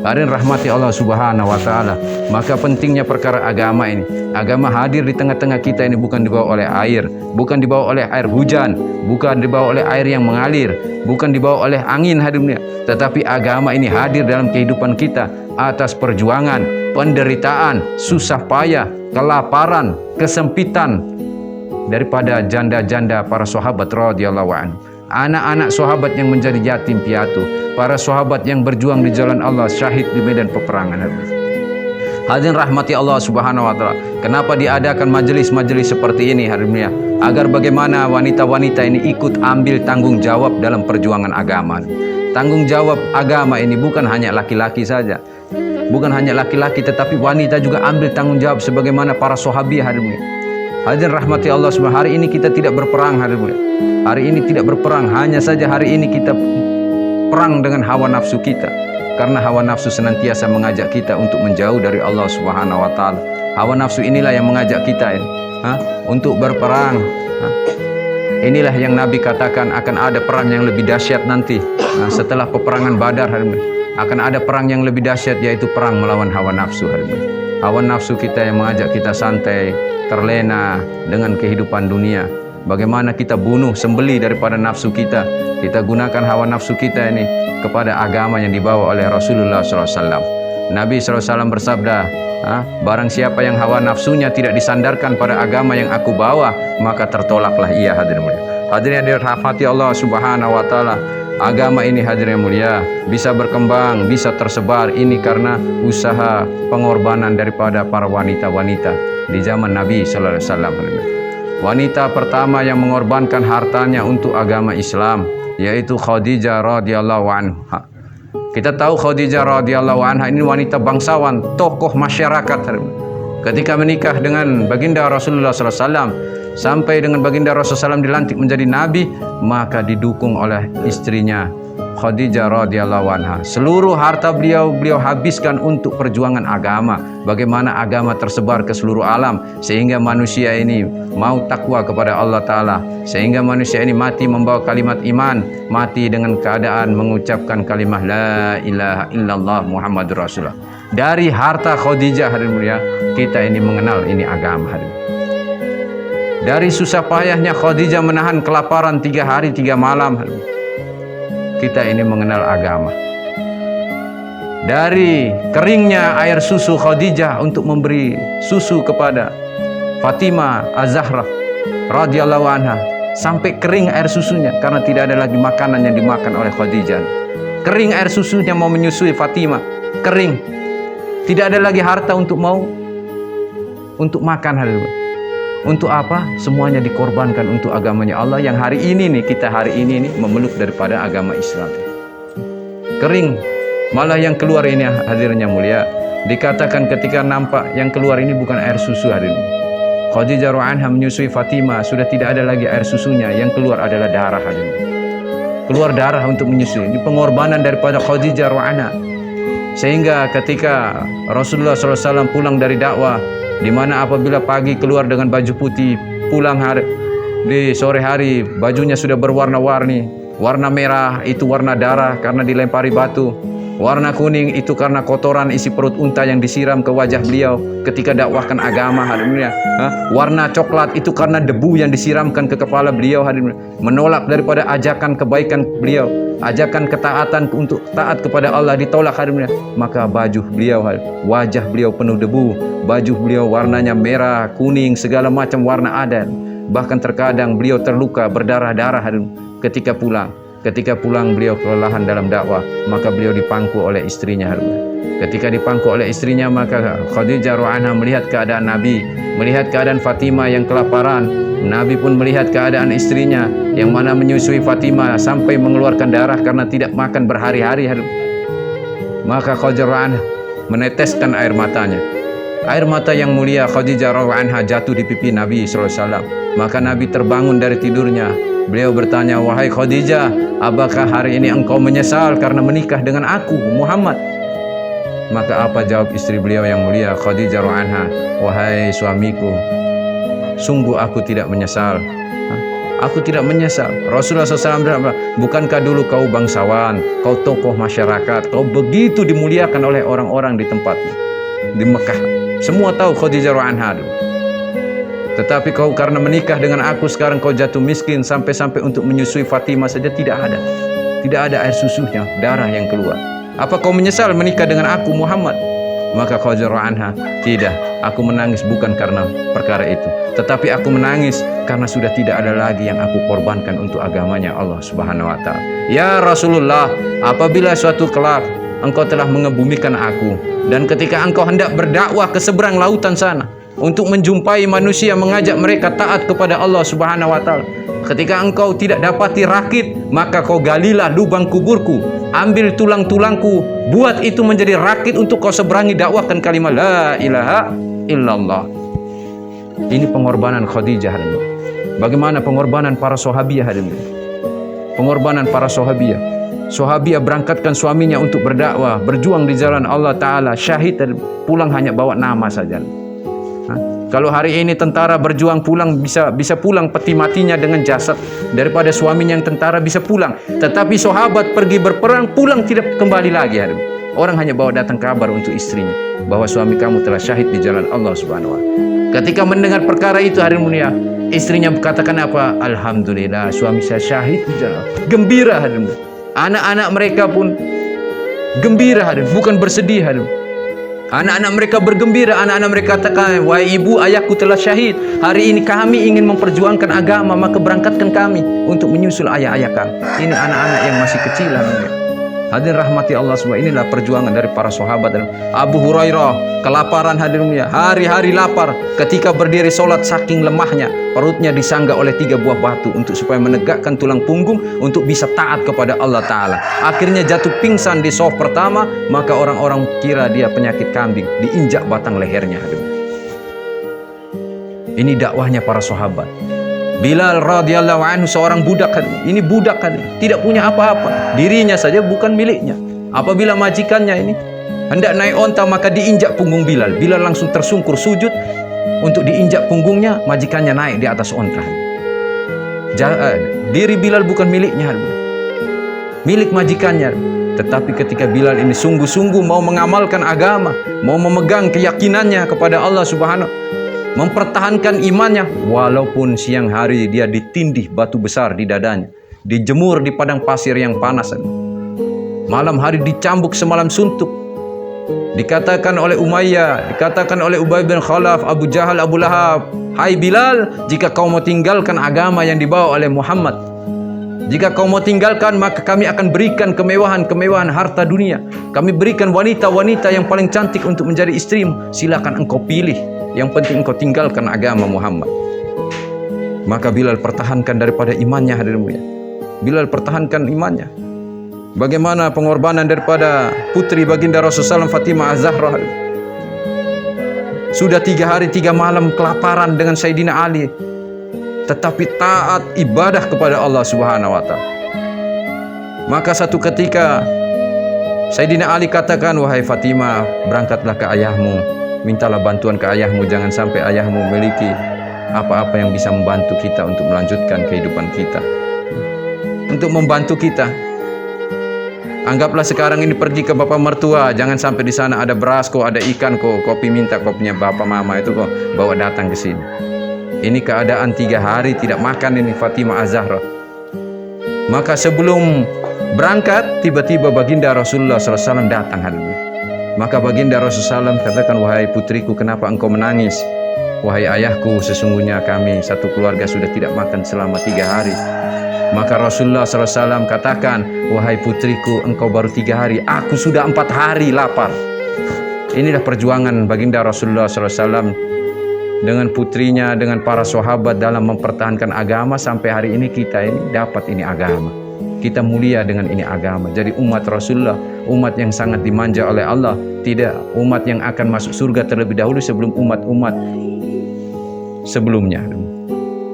Hadirin rahmati Allah Subhanahu wa taala. Maka pentingnya perkara agama ini. Agama hadir di tengah-tengah kita ini bukan dibawa oleh air, bukan dibawa oleh air hujan, bukan dibawa oleh air yang mengalir, bukan dibawa oleh angin hadimnya, tetapi agama ini hadir dalam kehidupan kita atas perjuangan, penderitaan, susah payah, kelaparan, kesempitan daripada janda-janda para sahabat radhiyallahu anhu. Anak-anak sahabat yang menjadi yatim piatu, para sahabat yang berjuang di jalan Allah, syahid di medan peperangan. Hadirin rahmati Allah Subhanahu wa taala. Kenapa diadakan majelis-majelis seperti ini hari ini? Agar bagaimana wanita-wanita ini ikut ambil tanggung jawab dalam perjuangan agama. Tanggung jawab agama ini bukan hanya laki-laki saja. Bukan hanya laki-laki, tetapi wanita juga ambil tanggung jawab sebagaimana para sahabi hari ini. Hadirin rahmati Allah Subhanahu. Hari ini kita tidak berperang hari ini. Hari ini tidak berperang, hanya saja hari ini kita perang dengan hawa nafsu kita. Karena hawa nafsu senantiasa mengajak kita untuk menjauh dari Allah Subhanahu wa taala. Hawa nafsu inilah yang mengajak kita untuk berperang. Inilah yang Nabi katakan akan ada perang yang lebih dahsyat nanti. Setelah peperangan Badar hari ini akan ada perang yang lebih dahsyat, yaitu perang melawan hawa nafsu hari ini. Hawa nafsu kita yang mengajak kita santai, terlena dengan kehidupan dunia. Bagaimana kita bunuh, sembelih daripada nafsu kita. Kita gunakan hawa nafsu kita ini kepada agama yang dibawa oleh Rasulullah SAW. Nabi SAW bersabda, barang siapa yang hawa nafsunya tidak disandarkan pada agama yang aku bawa, maka tertolaklah ia. Hadirin mulia, hadirin yang dirahmati Allah Subhanahu wa taala. Agama ini hadirin mulia bisa berkembang, bisa tersebar, ini karena usaha pengorbanan daripada para wanita-wanita di zaman Nabi sallallahu alaihi wasallam. Wanita pertama yang mengorbankan hartanya untuk agama Islam yaitu Khadijah radhiyallahu anha. Kita tahu Khadijah radhiyallahu anha ini wanita bangsawan, tokoh masyarakat. Ketika menikah dengan baginda Rasulullah sallallahu alaihi wasallam, sampai dengan baginda Rasulullah SAW dilantik menjadi nabi, maka didukung oleh istrinya Khadijah radhiyallahu anha. Seluruh harta beliau habiskan untuk perjuangan agama. Bagaimana agama tersebar ke seluruh alam sehingga manusia ini mau takwa kepada Allah Ta'ala, sehingga manusia ini mati membawa kalimat iman, mati dengan keadaan mengucapkan kalimat la ilaha illallah Muhammadur Rasulullah. Dari harta Khadijah hadirin mulia, kita ini mengenal ini agama hadirin. Dari susah payahnya Khadijah menahan kelaparan 3 hari 3 malam, kita ini mengenal agama. Dari keringnya air susu Khadijah untuk memberi susu kepada Fatimah Az-Zahra radhiyallahu anha, sampai kering air susunya karena tidak ada lagi makanan yang dimakan oleh Khadijah. Kering air susunya mau menyusui Fatimah, kering. Tidak ada lagi harta untuk makan hari ini. Untuk apa? Semuanya dikorbankan untuk agamanya Allah yang hari ini nih, kita hari ini nih memeluk daripada agama Islam. kering. Malah yang keluar ini hadirnya mulia, dikatakan ketika nampak yang keluar ini bukan air susu hadirin. Khadijah radhiyallahu anha menyusui Fatimah, sudah tidak ada lagi air susunya, yang keluar adalah darah hadirin. Keluar darah untuk menyusui. Ini pengorbanan daripada Khadijah radhiyallahu anha. Sehingga ketika Rasulullah SAW pulang dari dakwah, di mana apabila pagi keluar dengan baju putih, pulang di sore hari bajunya sudah berwarna-warni. Warna merah itu warna darah karena dilempari batu. Warna kuning itu karena kotoran isi perut unta yang disiram ke wajah beliau ketika dakwahkan agama hadirin. Warna coklat itu karena debu yang disiramkan ke kepala beliau hadirin. Menolak daripada ajakan kebaikan beliau, ajakan ketaatan untuk taat kepada Allah ditolak hadirin. Maka baju beliau, wajah beliau penuh debu, baju beliau warnanya merah, kuning, segala macam warna ada. Bahkan terkadang beliau terluka berdarah-darah hadirin ketika pulang. Ketika pulang beliau kelelahan dalam dakwah, maka beliau dipangku oleh istrinya. Ketika dipangku oleh istrinya, maka Khadijah radhiyallahu anha melihat keadaan Nabi, melihat keadaan Fatimah yang kelaparan. Nabi pun melihat keadaan istrinya yang mana menyusui Fatimah sampai mengeluarkan darah karena tidak makan berhari-hari. Maka Khadijah radhiyallahu anha meneteskan air matanya. Air mata yang mulia Khadijah radhiyallahu anha jatuh di pipi Nabi SAW. Maka Nabi terbangun dari tidurnya. Beliau bertanya, "Wahai Khadijah, apakah hari ini engkau menyesal karena menikah dengan aku, Muhammad?" Maka apa jawab istri beliau yang mulia Khadijah radhiyallahu anha? "Wahai suamiku, sungguh aku tidak menyesal. Aku tidak menyesal." Rasulullah SAW berkata, "Bukankah dulu kau bangsawan, kau tokoh masyarakat, kau begitu dimuliakan oleh orang-orang di tempatmu, di Mekah. Semua tahu Khadijah radhiyallahu anha. Tetapi kau karena menikah dengan aku sekarang kau jatuh miskin sampai-sampai untuk menyusui Fatimah saja tidak ada. Tidak ada air susunya, darah yang keluar. Apa kau menyesal menikah dengan aku, Muhammad?" Maka Khadijah radhiyallahu anha, "Tidak, aku menangis bukan karena perkara itu, tetapi aku menangis karena sudah tidak ada lagi yang aku korbankan untuk agamanya Allah Subhanahu wa taala. Ya Rasulullah, apabila suatu kelak engkau telah mengebumikan aku dan ketika engkau hendak berdakwah ke seberang lautan sana untuk menjumpai manusia, mengajak mereka taat kepada Allah Subhanahu wa taala. Ketika engkau tidak dapati rakit, maka kau galilah lubang kuburku, ambil tulang-tulangku, buat itu menjadi rakit untuk kau seberangi dakwahkan kalimat la ilaha illallah." Ini pengorbanan Khadijah. Bagaimana pengorbanan para sahabiah hadirin? Pengorbanan para sahabiah. Sahabiah berangkatkan suaminya untuk berdakwah, berjuang di jalan Allah Ta'ala, syahid dan pulang hanya bawa nama saja. Kalau hari ini tentara berjuang pulang bisa pulang peti matinya dengan jasad, daripada suaminya yang tentara bisa pulang. Tetapi sahabat pergi berperang pulang tidak kembali lagi. Orang hanya bawa datang kabar untuk istrinya bahwa suami kamu telah syahid di jalan Allah Subhanahu wa taala. Ketika mendengar perkara itu hari mulia, istrinya katakan apa? "Alhamdulillah, suami saya syahid di jalan." Gembira hari mulia. Anak-anak mereka pun gembira hari, bukan bersedih hari. Anak-anak mereka bergembira, anak-anak mereka katakan, "Wahai ibu, ayahku telah syahid. Hari ini kami ingin memperjuangkan agama, maka berangkatkan kami untuk menyusul ayah-ayah kami." Ini anak-anak yang masih kecil. Hadirin rahmati Allah semua, inilah perjuangan dari para sahabat. Abu Hurairah kelaparan hadirin, hari-hari lapar, ketika berdiri solat saking lemahnya, perutnya disanggah oleh 3 buah batu untuk supaya menegakkan tulang punggung untuk bisa taat kepada Allah Ta'ala. Akhirnya jatuh pingsan di shaf pertama, maka orang-orang kira dia penyakit kambing, diinjak batang lehernya. Ini dakwahnya para sahabat. Bilal radhiyallahu anhu seorang budak, ini budak tidak punya apa-apa, dirinya saja bukan miliknya. Apabila majikannya ini hendak naik onta, maka diinjak punggung Bilal. Bilal langsung tersungkur sujud untuk diinjak punggungnya, majikannya naik di atas onta. Diri Bilal bukan miliknya, milik majikannya. Tetapi ketika Bilal ini sungguh-sungguh mau mengamalkan agama, mau memegang keyakinannya kepada Allah Subhanahu, mempertahankan imannya, walaupun siang hari dia ditindih batu besar di dadanya, dijemur di padang pasir yang panas, malam hari dicambuk semalam suntuk. Dikatakan oleh Umayyah, dikatakan oleh Ubay bin Khalaf, Abu Jahal, Abu Lahab, "Hai Bilal, jika kau mau tinggalkan agama yang dibawa oleh Muhammad, jika kau mau tinggalkan, maka kami akan berikan kemewahan-kemewahan harta dunia. Kami berikan wanita-wanita yang paling cantik untuk menjadi istrimu. Silakan engkau pilih. Yang penting engkau tinggalkan agama Muhammad." Maka Bilal pertahankan daripada imannya hadirin. Bilal pertahankan imannya. Bagaimana pengorbanan daripada putri baginda Rasulullah SAW, Fatimah Az-Zahra. Sudah 3 hari 3 malam kelaparan dengan Sayyidina Ali, tetapi taat ibadah kepada Allah Subhanahu wa Ta'ala. Maka satu ketika Sayyidina Ali katakan, wahai Fatimah, berangkatlah ke ayahmu, mintalah bantuan ke ayahmu, jangan sampai ayahmu memiliki apa-apa yang bisa membantu kita untuk melanjutkan kehidupan kita, untuk membantu kita. Anggaplah sekarang ini pergi ke bapak mertua, jangan sampai di sana ada beras kok, ada ikan kok, kopi minta kopinya bapak mama itu kok bawa datang ke sini. Ini keadaan 3 hari tidak makan ini Fatimah Az-Zahra. Maka sebelum berangkat, tiba-tiba baginda Rasulullah SAW datang hadirin. Maka baginda Rasulullah SAW katakan, wahai putriku, kenapa engkau menangis? Wahai ayahku, sesungguhnya kami satu keluarga sudah tidak makan selama 3 hari. Maka Rasulullah SAW katakan, wahai putriku, engkau baru 3 hari, aku sudah 4 hari lapar. Inilah perjuangan baginda Rasulullah SAW dengan putrinya, dengan para sahabat dalam mempertahankan agama. Sampai hari ini kita ini dapat ini agama, kita mulia dengan ini agama. Jadi umat Rasulullah, umat yang sangat dimanja oleh Allah, tidak umat yang akan masuk surga terlebih dahulu sebelum umat-umat sebelumnya.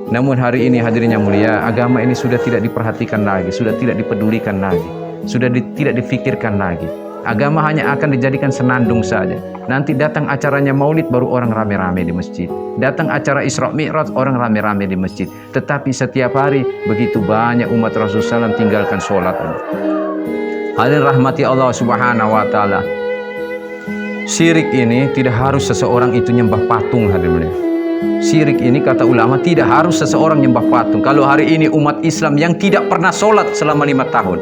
Namun hari ini hadirin yang mulia, agama ini sudah tidak diperhatikan lagi, sudah tidak dipedulikan lagi, sudah tidak difikirkan lagi. Agama hanya akan dijadikan senandung saja. Nanti datang acaranya maulid, baru orang rame-rame di masjid. Datang acara Isra Mi'raj, orang rame-rame di masjid. Tetapi setiap hari begitu banyak umat Rasulullah SAW tinggalkan sholat. Hadirin rahmati Allah Subhanahu wa Ta'ala. Syirik ini tidak harus seseorang itu nyembah patung hadirin. Syirik ini kata ulama tidak harus seseorang nyembah patung. Kalau hari ini umat Islam yang tidak pernah sholat selama 5 tahun,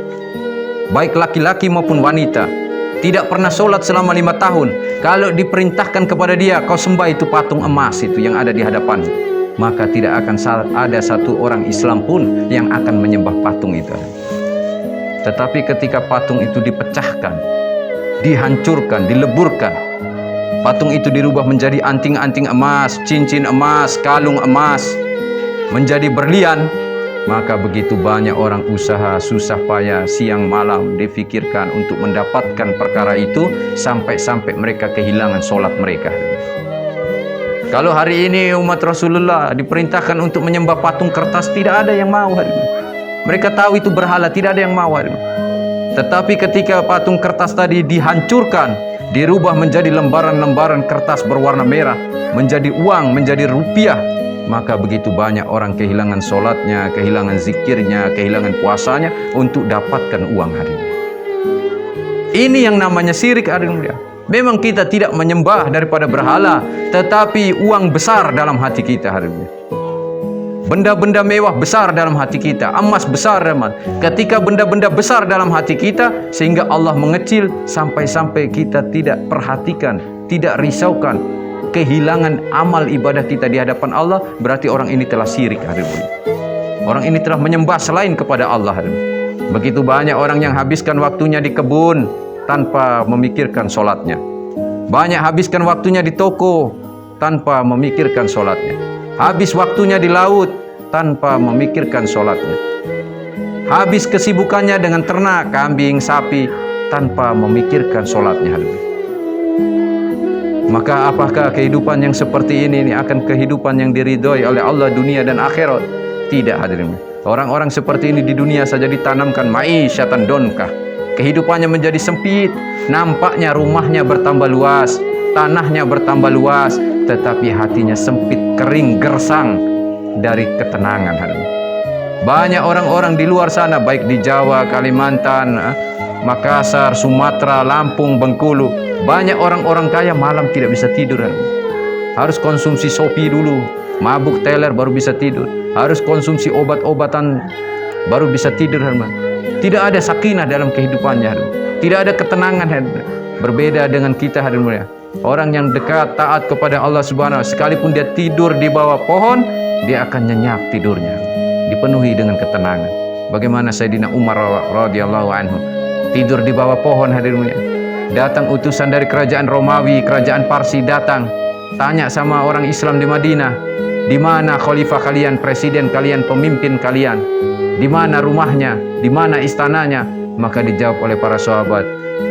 baik laki-laki maupun wanita, tidak pernah sholat selama 5 tahun, kalau diperintahkan kepada dia, kau sembah itu patung emas itu yang ada di hadapan, maka tidak akan ada satu orang Islam pun yang akan menyembah patung itu. Tetapi ketika patung itu dipecahkan, dihancurkan, dileburkan, patung itu dirubah menjadi anting-anting emas, cincin emas, kalung emas, menjadi berlian, maka begitu banyak orang usaha, susah payah, siang malam difikirkan untuk mendapatkan perkara itu, sampai-sampai mereka kehilangan sholat mereka. Kalau hari ini umat Rasulullah diperintahkan untuk menyembah patung kertas, tidak ada yang mau hari ini. Mereka tahu itu berhala, tidak ada yang mau hari ini. Tetapi ketika patung kertas tadi dihancurkan, dirubah menjadi lembaran-lembaran kertas berwarna merah, menjadi uang, menjadi rupiah, maka begitu banyak orang kehilangan sholatnya, kehilangan zikirnya, kehilangan puasanya untuk dapatkan uang hari ini. Ini yang namanya syirik hari ini. Memang kita tidak menyembah daripada berhala, tetapi uang besar dalam hati kita hari ini. Benda-benda mewah besar dalam hati kita, emas besar dalam hati. Ketika benda-benda besar dalam hati kita, sehingga Allah mengecil sampai-sampai kita tidak perhatikan, tidak risaukan, kehilangan amal ibadah kita di hadapan Allah, berarti orang ini telah syirik hari ini. Orang ini telah menyembah selain kepada Allah hari ini. Begitu banyak orang yang habiskan waktunya di kebun tanpa memikirkan sholatnya. Banyak habiskan waktunya di toko tanpa memikirkan sholatnya. Habis waktunya di laut tanpa memikirkan sholatnya. Habis kesibukannya dengan ternak, kambing, sapi, tanpa memikirkan sholatnya. Maka apakah kehidupan yang seperti ini akan kehidupan yang diridhoi oleh Allah dunia dan akhirat? Tidak hadirin. Orang-orang seperti ini di dunia saja ditanamkan ma'isyatan donkah. Kehidupannya menjadi sempit. Nampaknya rumahnya bertambah luas, tanahnya bertambah luas, tetapi hatinya sempit, kering, gersang dari ketenangan. Banyak orang-orang di luar sana, baik di Jawa, Kalimantan, Makassar, Sumatera, Lampung, Bengkulu, banyak orang-orang kaya malam tidak bisa tidur. Harus konsumsi Shopee dulu, mabuk teler baru bisa tidur. Harus konsumsi obat-obatan baru bisa tidur. Tidak ada sakinah dalam kehidupannya. Tidak ada ketenangan. Berbeda dengan kita hari mulia. Orang yang dekat taat kepada Allah Subhanahu wa Ta'ala, sekalipun dia tidur di bawah pohon, dia akan nyenyak tidurnya, dipenuhi dengan ketenangan. Bagaimana Sayyidina Umar radhiyallahu anhu tidur di bawah pohon hadirin. Datang utusan dari kerajaan Romawi, kerajaan Parsi datang, tanya sama orang Islam di Madinah, di mana khalifah kalian, presiden kalian, pemimpin kalian, di mana rumahnya, di mana istananya? Maka dijawab oleh para sahabat,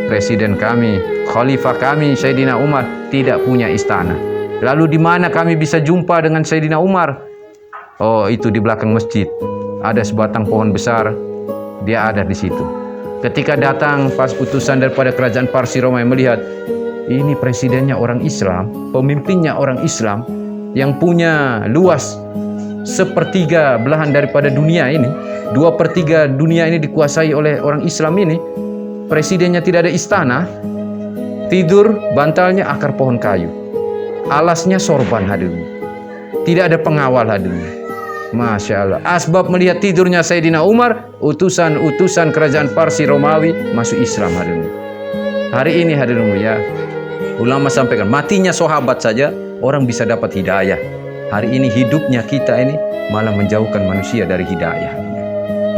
presiden kami, khalifah kami, Sayyidina Umar tidak punya istana. Lalu di mana kami bisa jumpa dengan Sayyidina Umar? Oh, itu di belakang masjid. Ada sebatang pohon besar, dia ada di situ. Ketika datang pas utusan daripada kerajaan Parsi Romawi melihat, ini presidennya orang Islam, pemimpinnya orang Islam, yang punya luas sepertiga belahan daripada dunia ini, 2/3 dunia ini dikuasai oleh orang Islam ini, presidennya tidak ada istana, tidur bantalnya akar pohon kayu, alasnya sorban hadirin, tidak ada pengawal hadirin. Masya Allah. Asbab melihat tidurnya Sayyidina Umar, utusan-utusan kerajaan Parsi Romawi masuk Islam hadirin. Hari ini hadirin ya, ulama sampaikan matinya sahabat saja orang bisa dapat hidayah. Hari ini hidupnya kita ini malah menjauhkan manusia dari hidayah.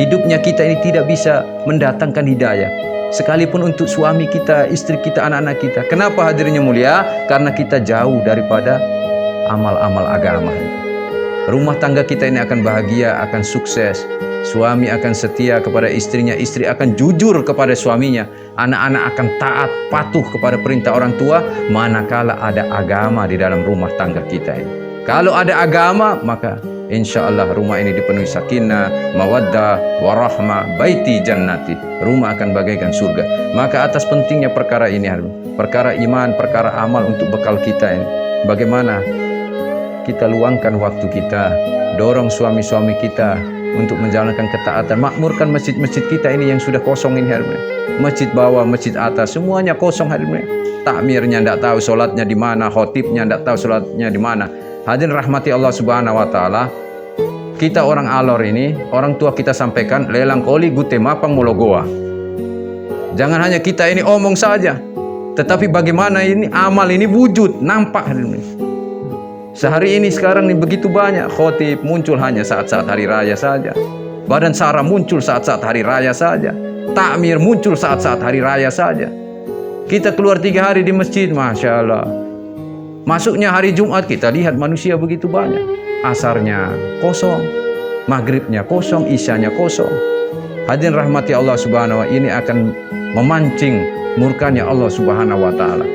Hidupnya kita ini tidak bisa mendatangkan hidayah. Sekalipun untuk suami kita, istri kita, anak-anak kita. Kenapa hadirinnya mulia? Karena kita jauh daripada amal-amal agama. Rumah tangga kita ini akan bahagia, akan sukses. Suami akan setia kepada istrinya, istri akan jujur kepada suaminya. Anak-anak akan taat, patuh kepada perintah orang tua, manakala ada agama di dalam rumah tangga kita ini. Kalau ada agama, maka insya Allah rumah ini dipenuhi sakinah, mawaddah, warahmah, baiti jannati. Rumah akan bagaikan surga. Maka atas pentingnya perkara ini, perkara iman, perkara amal untuk bekal kita ini. Bagaimana kita luangkan waktu kita, dorong suami-suami kita untuk menjalankan ketaatan, makmurkan masjid-masjid kita ini yang sudah kosong ini hadirin. Masjid bawah, masjid atas, semuanya kosong hadirin. Takmirnya tidak tahu sholatnya di mana, khotibnya tidak tahu sholatnya di mana. Hadirin rahmati Allah Subhanahu wa taala. Kita orang Alor ini, orang tua kita sampaikan lelang koli gute mapang mologoa. Jangan hanya kita ini omong saja, tetapi bagaimana ini amal ini wujud, nampak hadirin. Sehari ini sekarang ini begitu banyak khotib muncul hanya saat-saat hari raya saja. Badan Syara muncul saat-saat hari raya saja. Takmir muncul saat-saat hari raya saja. Kita keluar 3 hari di masjid, Masya Allah. Masuknya hari Jumat kita lihat manusia begitu banyak. Asarnya kosong, maghribnya kosong, isyanya kosong. Hadirin rahmati Allah Subhanahu wa ta'ala, ini akan memancing murkanya Allah Subhanahu wa ta'ala.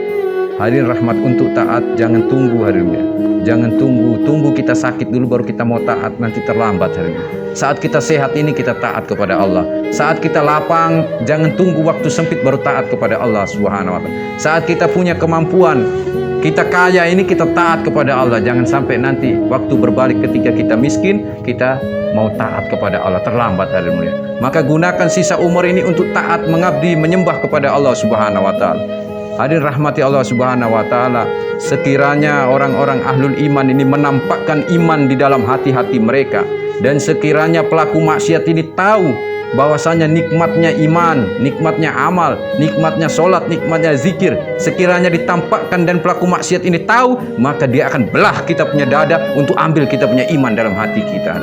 Hadirin rahmat untuk taat, jangan tunggu hadirin. Jangan tunggu kita sakit dulu baru kita mau taat, nanti terlambat hadirin. Saat kita sehat ini kita taat kepada Allah. Saat kita lapang, jangan tunggu waktu sempit baru taat kepada Allah Subhanahu wa ta'ala. Saat kita punya kemampuan, kita kaya ini kita taat kepada Allah. Jangan sampai nanti waktu berbalik ketika kita miskin, kita mau taat kepada Allah, terlambat hadirin mulia. Maka gunakan sisa umur ini untuk taat, mengabdi, menyembah kepada Allah Subhanahu wa ta'ala. Hadirin rahmati Allah Subhanahu wa ta'ala, sekiranya orang-orang ahlul iman ini menampakkan iman di dalam hati-hati mereka, dan sekiranya pelaku maksiat ini tahu bahwasanya nikmatnya iman, nikmatnya amal, nikmatnya sholat, nikmatnya zikir, sekiranya ditampakkan dan pelaku maksiat ini tahu, maka dia akan belah kita punya dada untuk ambil kita punya iman dalam hati kita.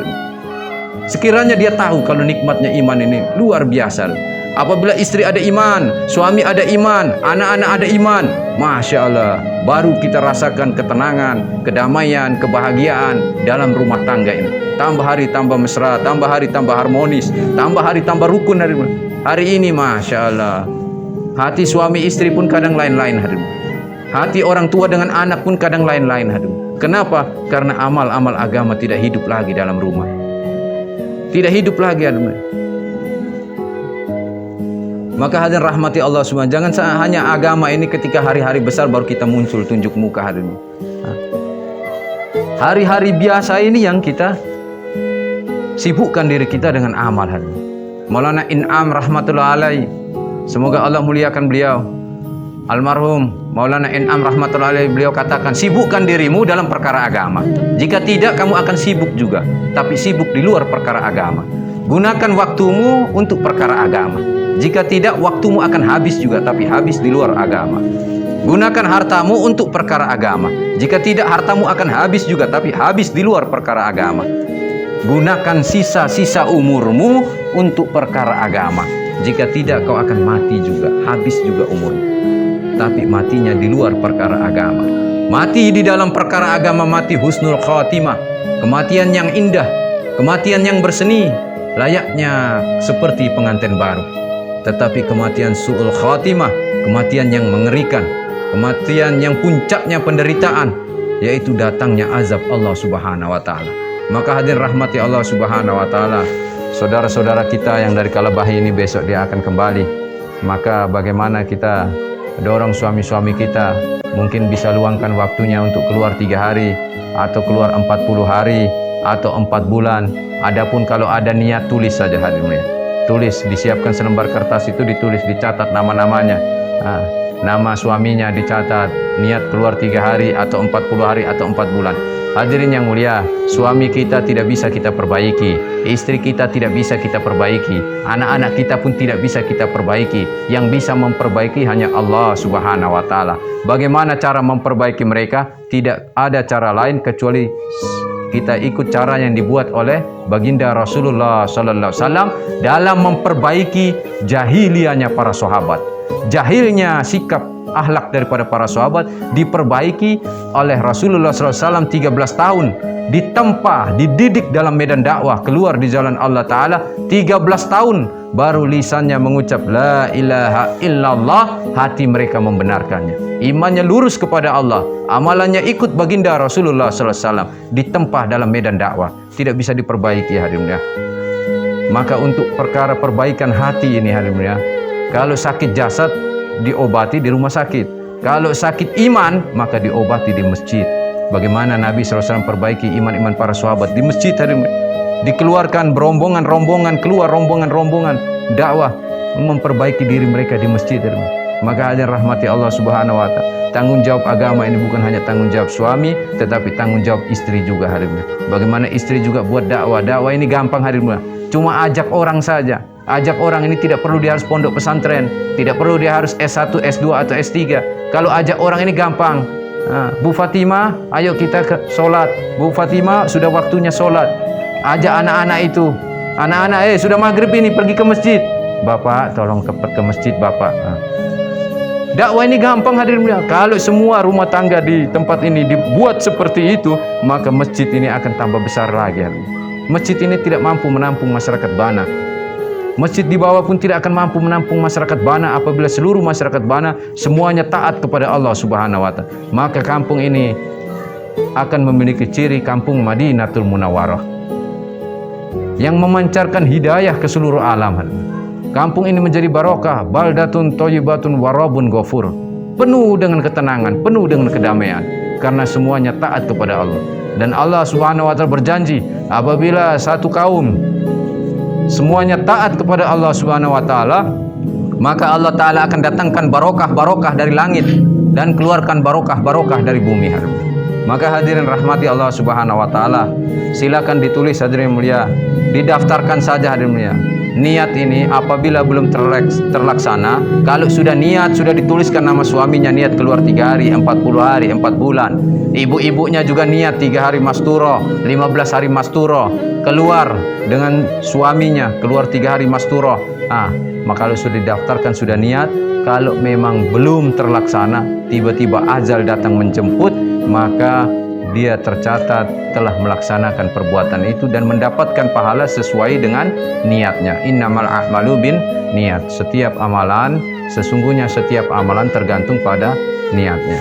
Sekiranya dia tahu kalau nikmatnya iman ini luar biasa. Apabila istri ada iman, suami ada iman, anak-anak ada iman, Masya Allah, baru kita rasakan ketenangan, kedamaian, kebahagiaan dalam rumah tangga ini. Tambah hari tambah mesra, tambah hari tambah harmonis, tambah hari tambah rukun. Hari ini Masya Allah, hati suami istri pun kadang lain-lain hadirin. Hati orang tua dengan anak pun kadang lain-lain hadirin. Kenapa? Karena amal-amal agama tidak hidup lagi dalam rumah. Tidak hidup lagi hadirin. Maka hadirin rahmati Allah semua, jangan hanya agama ini ketika hari-hari besar baru kita muncul tunjuk muka hadirin. Hari-hari biasa ini yang kita sibukkan diri kita dengan amal hadirin. Maulana In'am rahmatullah alaih, semoga Allah muliakan beliau. Almarhum Maulana In'am rahmatullah alaih, beliau katakan, sibukkan dirimu dalam perkara agama. Jika tidak kamu akan sibuk juga, tapi sibuk di luar perkara agama. Gunakan waktumu untuk perkara agama. Jika tidak, waktumu akan habis juga, tapi habis di luar agama. Gunakan hartamu untuk perkara agama. Jika tidak, hartamu akan habis juga, tapi habis di luar perkara agama. Gunakan sisa-sisa umurmu untuk perkara agama. Jika tidak, kau akan mati juga, habis juga umurmu. Tapi matinya di luar perkara agama. Mati di dalam perkara agama, mati husnul khatimah. Kematian yang indah, kematian yang berseni, layaknya seperti pengantin baru. tetapi kematian su'ul khatimah, kematian yang mengerikan, kematian yang puncaknya penderitaan, yaitu datangnya azab Allah Subhanahu wa taala. Maka hadirin rahmati Allah Subhanahu wa taala, saudara-saudara kita yang dari Kalabahi ini besok dia akan kembali. Maka bagaimana kita dorong suami-suami kita, mungkin bisa luangkan waktunya untuk keluar 3 hari atau keluar 40 hari atau 4 bulan. Adapun kalau ada niat, tulis saja hadirin. Tulis, disiapkan selembar kertas itu, ditulis, dicatat nama-namanya. Nama suaminya dicatat, niat keluar 3 hari atau 40 hari atau 4 bulan. Hadirin yang mulia, suami kita tidak bisa kita perbaiki, istri kita tidak bisa kita perbaiki, anak-anak kita pun tidak bisa kita perbaiki. Yang bisa memperbaiki hanya Allah Subhanahu wa taala. Bagaimana cara memperbaiki mereka? Tidak ada cara lain kecuali kita ikut cara yang dibuat oleh baginda Rasulullah sallallahu alaihi wasallam dalam memperbaiki jahiliyahnya para sahabat. Jahilnya sikap akhlak daripada para sahabat diperbaiki oleh Rasulullah SAW 13 tahun ditempa, dididik dalam medan dakwah, keluar di jalan Allah Ta'ala 13 tahun baru lisannya mengucap la ilaha illallah, hati mereka membenarkannya, imannya lurus kepada Allah, amalannya ikut baginda Rasulullah SAW, ditempa dalam medan dakwah, tidak bisa diperbaiki hadirin ya. Maka untuk perkara perbaikan hati ini hadirin ya, kalau sakit jasad diobati di rumah sakit, kalau sakit iman maka diobati di masjid. Bagaimana Nabi SAW perbaiki iman-iman para sahabat di masjid tadi, dikeluarkan rombongan-rombongan, keluar rombongan-rombongan dakwah memperbaiki diri mereka di masjid tadi. Maka hadirin rahmati Allah Subhanahu wa taala, tanggung jawab agama ini bukan hanya tanggung jawab suami, tetapi tanggung jawab istri juga hadirin. Bagaimana istri juga buat dakwah. Dakwah ini gampang hadirin, cuma ajak orang saja. Ajak orang ini tidak perlu dia harus pondok pesantren, tidak perlu dia harus S1, S2 atau S3. Kalau ajak orang ini gampang. Bu Fatimah, ayo kita ke sholat. Bu Fatimah, sudah waktunya sholat. Ajak anak-anak itu. Anak-anak, sudah maghrib ini, pergi ke masjid. Bapak, tolong ke masjid Bapak. Dakwah ini gampang hadirin. Kalau semua rumah tangga di tempat ini dibuat seperti itu, maka masjid ini akan tambah besar lagi. Masjid ini tidak mampu menampung masyarakat Bana. Masjid di bawah pun tidak akan mampu menampung masyarakat Bana apabila seluruh masyarakat Bana semuanya taat kepada Allah Subhanahu wa taala. Maka kampung ini akan memiliki ciri kampung Madinatul Munawwarah yang memancarkan hidayah ke seluruh alam. Kampung ini menjadi barokah, baldatun thayyibatun warabun ghafur. Penuh dengan ketenangan, penuh dengan kedamaian karena semuanya taat kepada Allah. Dan Allah Subhanahu wa taala berjanji, apabila satu kaum semuanya taat kepada Allah Subhanahu wa taala, maka Allah taala akan datangkan barokah-barokah dari langit dan keluarkan barokah-barokah dari bumi. Maka hadirin rahmati Allah Subhanahu wa taala, silakan ditulis hadirin mulia, didaftarkan saja hadirin mulia. Niat ini apabila belum terlaksana, kalau sudah niat, sudah dituliskan nama suaminya, niat keluar 3 hari, 40 hari, 4 bulan. Ibu-ibunya juga niat 3 hari masturo, 15 hari masturo, keluar dengan suaminya, keluar 3 hari masturo. Maka kalau sudah didaftarkan, sudah niat, kalau memang belum terlaksana, tiba-tiba ajal datang menjemput, maka dia tercatat telah melaksanakan perbuatan itu dan mendapatkan pahala sesuai dengan niatnya. Innamal a'malu bin niat. Setiap amalan, sesungguhnya setiap amalan tergantung pada niatnya.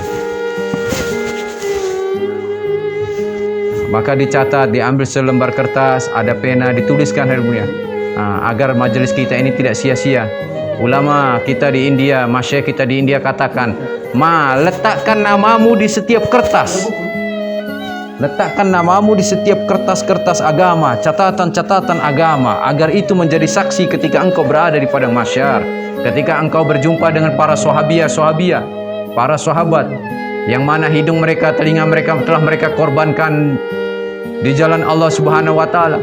Maka dicatat, diambil selembar kertas, ada pena, dituliskan hadirin, agar majelis kita ini tidak sia-sia. Ulama kita di India, masyayikh kita di India katakan, letakkan namamu di setiap kertas. Letakkan namamu di setiap kertas-kertas agama, catatan-catatan agama, agar itu menjadi saksi ketika engkau berada di padang mahsyar, ketika engkau berjumpa dengan para sahabiyah, para sahabat, yang mana hidung mereka, telinga mereka telah mereka korbankan di jalan Allah Subhanahu wa taala.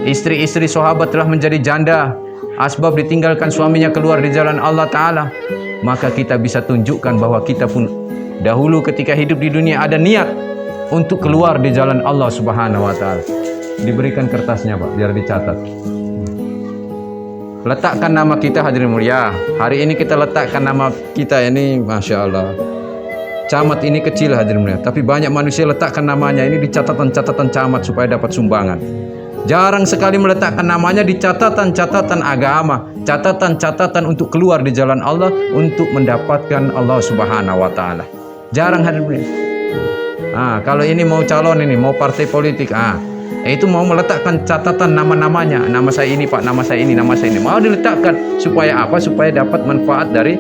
Istri-istri sahabat telah menjadi janda, asbab ditinggalkan suaminya keluar di jalan Allah Ta'ala. Maka kita bisa tunjukkan bahwa kita pun dahulu ketika hidup di dunia ada niat untuk keluar di jalan Allah Subhanahu wa taala. Diberikan kertasnya Pak, biar dicatat. Letakkan nama kita hadirin mulia. Hari ini kita letakkan nama kita ini, Masya Allah. Camat ini kecil hadirin mulia, tapi banyak manusia letakkan namanya ini di catatan-catatan camat supaya dapat sumbangan. Jarang sekali meletakkan namanya di catatan-catatan agama, catatan-catatan untuk keluar di jalan Allah, untuk mendapatkan Allah Subhanahu wa taala. Jarang hadirin. Kalau ini mau calon, ini mau partai politik, itu mau meletakkan catatan nama-namanya, nama saya ini Pak, nama saya ini, nama saya ini, mau diletakkan supaya apa? Supaya dapat manfaat dari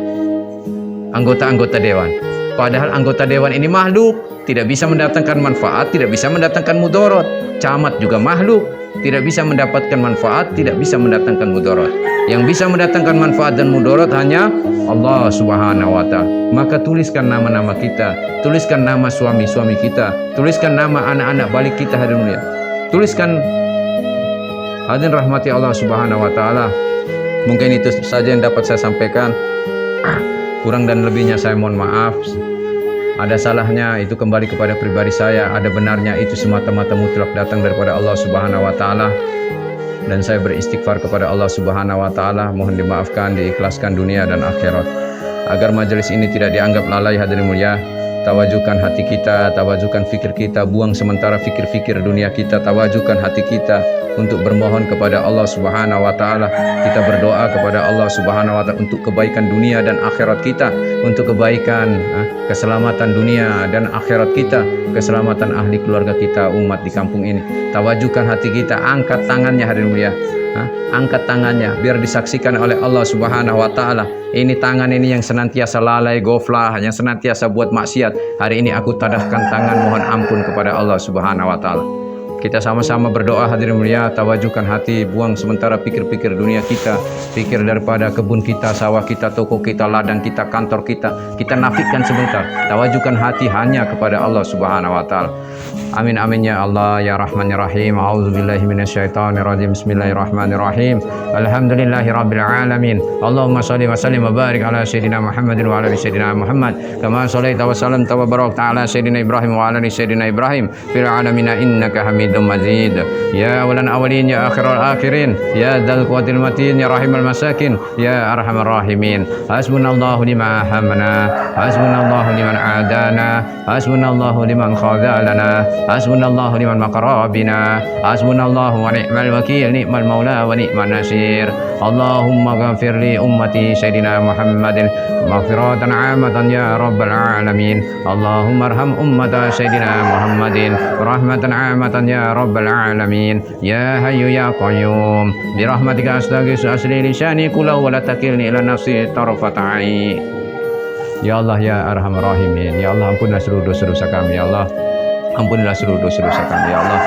anggota-anggota dewan. Padahal anggota dewan ini makhluk, tidak bisa mendatangkan manfaat, tidak bisa mendatangkan mudarat. Camat juga makhluk, tidak bisa mendapatkan manfaat, tidak bisa mendatangkan mudarat. Yang bisa mendatangkan manfaat dan mudarat hanya Allah Subhanahu wa taala. Maka tuliskan nama-nama kita, tuliskan nama suami-suami kita, tuliskan nama anak-anak balik kita, hadirin mulia. Tuliskan, hadirin rahmati Allah Subhanahu wa taala. Mungkin itu saja yang dapat saya sampaikan. Kurang dan lebihnya saya mohon maaf. Ada salahnya itu kembali kepada pribadi saya, ada benarnya itu semata-mata mutlak datang daripada Allah Subhanahu wa taala. Dan saya beristighfar kepada Allah Subhanahu wa taala, mohon dimaafkan, diikhlaskan dunia dan akhirat. Agar majelis ini tidak dianggap lalai, hadirin mulia, tawajukan hati kita, tawajukan fikir kita, buang sementara fikir-fikir dunia kita, tawajukan hati kita untuk bermohon kepada Allah Subhanahu wa taala. Kita berdoa kepada Allah Subhanahu wa taala untuk kebaikan dunia dan akhirat kita, untuk kebaikan keselamatan dunia dan akhirat kita, keselamatan ahli keluarga kita, umat di kampung ini. Tawajukan hati kita, angkat tangannya hadirin mulia. Angkat tangannya biar disaksikan oleh Allah Subhanahu wa taala. Ini tangan ini yang senantiasa lalai, goflah, yang senantiasa buat maksiat. Hari ini aku tadahkan tangan mohon ampun kepada Allah Subhanahu wa taala. Kita sama-sama berdoa hadirin mulia, tawajukan hati, buang sementara pikir-pikir dunia kita, pikir daripada kebun kita, sawah kita, toko kita, ladang kita, kantor kita nafikan sebentar. Tawajukan hati hanya kepada Allah Subhanahu wa taala. Amin amin ya Allah ya Rahman ya Rahim. A'udzubillahi minasyaitonirrajim. Bismillahirrahmanirrahim. Alhamdulillahirabbil alamin. Allahumma shalli wa sallim wa barik ala sayidina Muhammadin wa ala ali sayidina Muhammad. Kama shallaita wa sallamta wa barakta ala sayidina Ibrahim wa ala ali sayidina Ibrahim fil alamin innaka Hamidum Majid. Ya awalan awalin ya akhiral akhirin, ya dzal quwwatil matin, ya rahimal masakin, ya arhamar rahimin. Hasbunallahu liman hamana, hasbunallahu liman adana, hasbunallahu liman khadalana, hasbunallahu liman maqrabina, hasbunallahu wa ni'mal wakil, ni'mal maula wa ni'man nasir. Allahumma ghafir li ummati sayyidina Muhammadin maghfiratan 'amatan ya rabbal alamin. Allahumma arham ummata sayyidina Muhammadin rahmatan 'amatan ya rabbal alamin. Ya hayyu ya qayyum bi rahmatika astaghiitsu asli lisani kula wa la takilni ila nafsi tarfata 'ain. Ya Allah ya arhamar rahimin. Ya Allah, ampunilah seluruh dosa-dosa kami ya Allah. Ampunilah seluruh dosa-dosa kami ya Allah,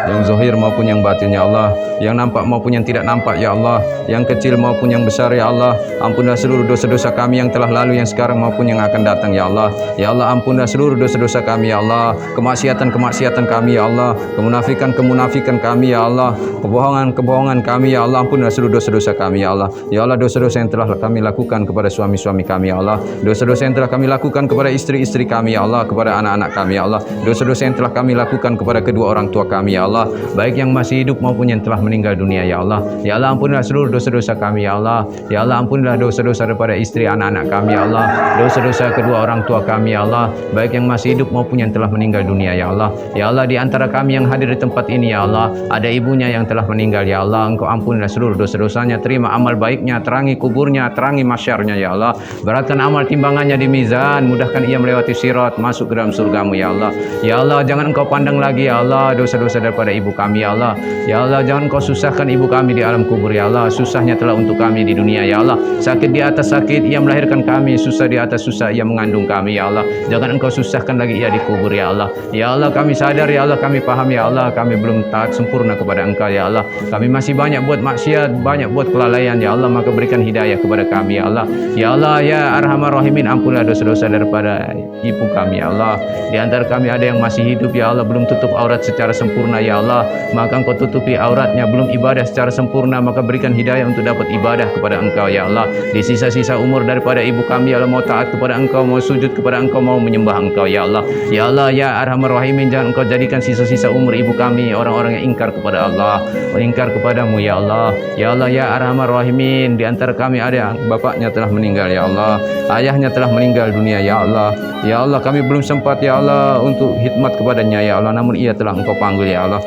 yang zahir maupun yang batin ya Allah, yang nampak maupun yang tidak nampak ya Allah, yang kecil maupun yang besar ya Allah. Ampunilah seluruh dosa-dosa kami yang telah lalu, yang sekarang maupun yang akan datang ya Allah. Ya Allah, ampunilah seluruh dosa-dosa kami ya Allah, kemaksiatan-kemaksiatan kami ya Allah, kemunafikan-kemunafikan kami ya Allah, kebohongan-kebohongan kami ya Allah. Ampunilah seluruh dosa-dosa kami ya Allah. Ya Allah, dosa-dosa yang telah kami lakukan kepada suami-suami kami ya Allah, dosa-dosa yang telah kami lakukan kepada istri-istri kami ya Allah, kepada anak-anak kami ya Allah, dosa-dosa yang telah kami lakukan kepada kedua orang tua kami ya Allah, baik yang masih hidup maupun yang telah meninggal dunia ya Allah. Ya Allah, ampunilah seluruh dosa-dosa kami ya Allah. Ya Allah, ampunilah dosa-dosa daripada istri anak-anak kami ya Allah, dosa-dosa kedua orang tua kami ya Allah, baik yang masih hidup maupun yang telah meninggal dunia ya Allah. Ya Allah, di antara kami yang hadir di tempat ini ya Allah, ada ibunya yang telah meninggal ya Allah. Engkau ampunilah seluruh dosa-dosanya, terima amal baiknya, terangi kuburnya, terangi masyarnya ya Allah, beratkan amal timbangannya di mizan, mudahkan ia melewati sirat, masuk ke dalam surgamu ya Allah. Ya Allah, jangan engkau pandang lagi ya Allah dosa-dosa daripada ibu kami ya Allah. Ya Allah, jangan engkau susahkan ibu kami di alam kubur ya Allah. Susahnya telah untuk kami di dunia ya Allah. Sakit di atas sakit ia melahirkan kami, susah di atas susah ia mengandung kami ya Allah. Jangan engkau susahkan lagi ia di kubur ya Allah. Ya Allah, kami sadar ya Allah, kami paham ya Allah, kami belum taat sempurna kepada engkau ya Allah. Kami masih banyak buat maksiat, banyak buat kelalaian ya Allah, maka berikan hidayah kepada kami ya Allah. Ya Allah ya arhamar rahimin, ampunilah dosa-dosa daripada ibu kami ya Allah. Di antara kami ada yang masih hidup ya Allah, belum tutup aurat secara sempurna ya Allah, maka engkau tutupi auratnya. Belum ibadah secara sempurna, maka berikan hidayah untuk dapat ibadah kepada engkau ya Allah. Di sisa-sisa umur daripada ibu kami ya Allah, mau taat kepada engkau, mau sujud kepada engkau, mau menyembah engkau ya Allah. Ya Allah ya arhamar rahimin, jangan engkau jadikan sisa-sisa umur ibu kami orang-orang yang ingkar kepada Allah, ingkar kepadamu ya Allah. Ya Allah ya arhamar rahimin, di antara kami ada yang bapaknya telah meninggal ya Allah, ayahnya telah meninggal dunia ya Allah. Ya Allah, kami belum sempat ya Allah untuk khidmat kepadanya ya Allah, namun ia telah engkau panggil ya Allah.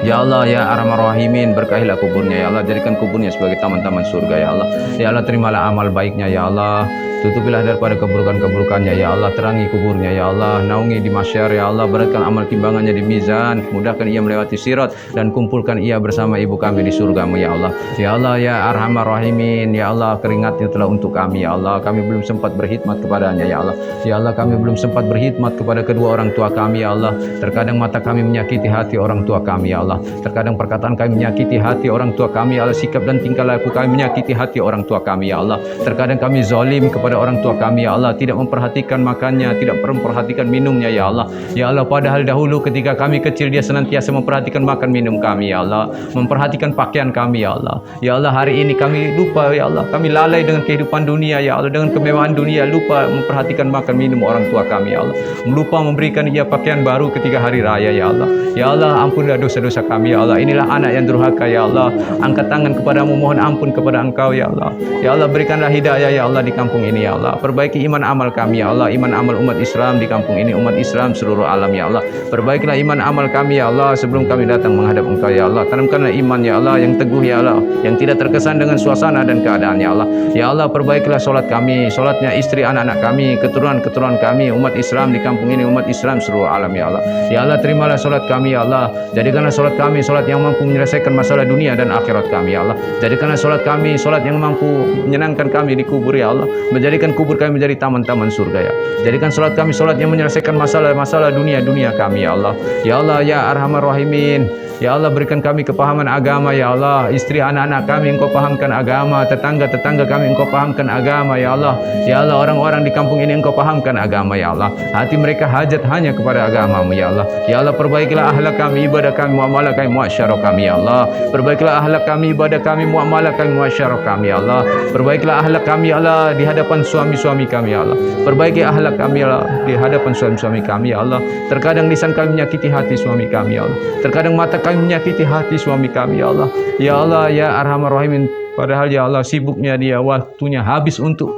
Ya Allah, ya Arhamar Rahimin, berkahilah kuburnya ya Allah, jadikan kuburnya sebagai taman-taman surga ya Allah. Ya Allah, terimalah amal baiknya ya Allah. Tutupilah daripada keburukan-keburukannya ya Allah, terangi kuburnya ya Allah, naungi di masyar ya Allah, beratkan amal timbangannya di mizan, mudahkan ia melewati sirat, dan kumpulkan ia bersama ibu kami di surgamu ya Allah. Ya Allah, ya Arhamar Rahimin, ya Allah, keringatnya telah untuk kami ya Allah, kami belum sempat berkhidmat kepadanya ya Allah. Ya Allah, kami belum sempat berkhidmat kepada kedua orang tua kami ya Allah. Terkadang mata kami menyakiti hati orang tua kami ya Allah, terkadang perkataan kami menyakiti hati orang tua kami ya Allah, sikap dan tingkah laku kami menyakiti hati orang tua kami ya Allah. Terkadang kami zalim kepada orang tua kami ya Allah, tidak memperhatikan makannya, tidak memperhatikan minumnya ya Allah. Ya Allah, padahal dahulu ketika kami kecil dia senantiasa memperhatikan makan minum kami ya Allah, memperhatikan pakaian kami ya Allah. Ya Allah, hari ini kami lupa ya Allah, kami lalai dengan kehidupan dunia ya Allah, dengan kemewahan dunia, lupa memperhatikan makan minum orang tua kami ya Allah, lupa memberikan ia pakaian baru ketika hari raya ya Allah. Ya Allah, ampunilah dosa-dosa kami ya Allah. Inilah anak yang durhaka ya Allah, angkat tangan kepadamu, mohon ampun kepada Engkau ya Allah. Ya Allah, berikanlah hidayah ya Allah di kampung ini ya Allah, perbaiki iman amal kami ya Allah, iman amal umat Islam di kampung ini, umat Islam seluruh alam ya Allah. Perbaikilah iman amal kami ya Allah sebelum kami datang menghadap Engkau ya Allah. Tanamkanlah iman ya Allah yang teguh ya Allah, yang tidak terkesan dengan suasana dan keadaan ya Allah. Ya Allah, perbaikilah solat kami, solatnya istri anak-anak kami, keturunan-keturunan kami, umat Islam di kampung ini, umat Islam seluruh alam ya Allah. Ya Allah, terimalah solat kami ya Allah, jadikanlah solat kami solat yang mampu menyelesaikan masalah dunia dan akhirat kami ya Allah. Jadikanlah solat kami solat yang mampu menyenangkan kami di kubur ya Allah, menjadikan kubur kami menjadi taman-taman surga ya. Jadikan solat kami solat yang menyelesaikan masalah-masalah dunia kami ya Allah. Ya Allah, ya Arhamar Rahimin, ya Allah, berikan kami kepahaman agama ya Allah, istri anak-anak kami Engkau pahamkan agama, tetangga-tetangga kami Engkau pahamkan agama ya Allah. Ya Allah, orang-orang di kampung ini Engkau pahamkan agama ya Allah, hati mereka hajat hanya kepada agamamu ya Allah. Ya Allah, perbaikilah akhlak kami, ibadah kami, muamalah kami, muasyarah kami ya Allah. Perbaikilah akhlak kami, ibadah kami, muamalah kami, muasyarah kami ya Allah. Perbaikilah akhlak kami ya Allah di hadapan suami-suami kami ya Allah. Perbaiki akhlak kami ya Allah di hadapan suami-suami kami ya Allah. Terkadang lisan kami menyakiti hati suami kami ya Allah, terkadang mata kami menyakiti hati suami kami ya Allah. Ya Allah, ya Arhamar Rahimin, padahal ya Allah sibuknya dia, waktunya habis untuk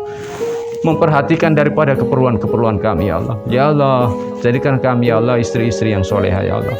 memperhatikan daripada keperluan-keperluan kami ya Allah. Ya Allah, jadikan kami ya Allah istri-istri yang soleha ya Allah.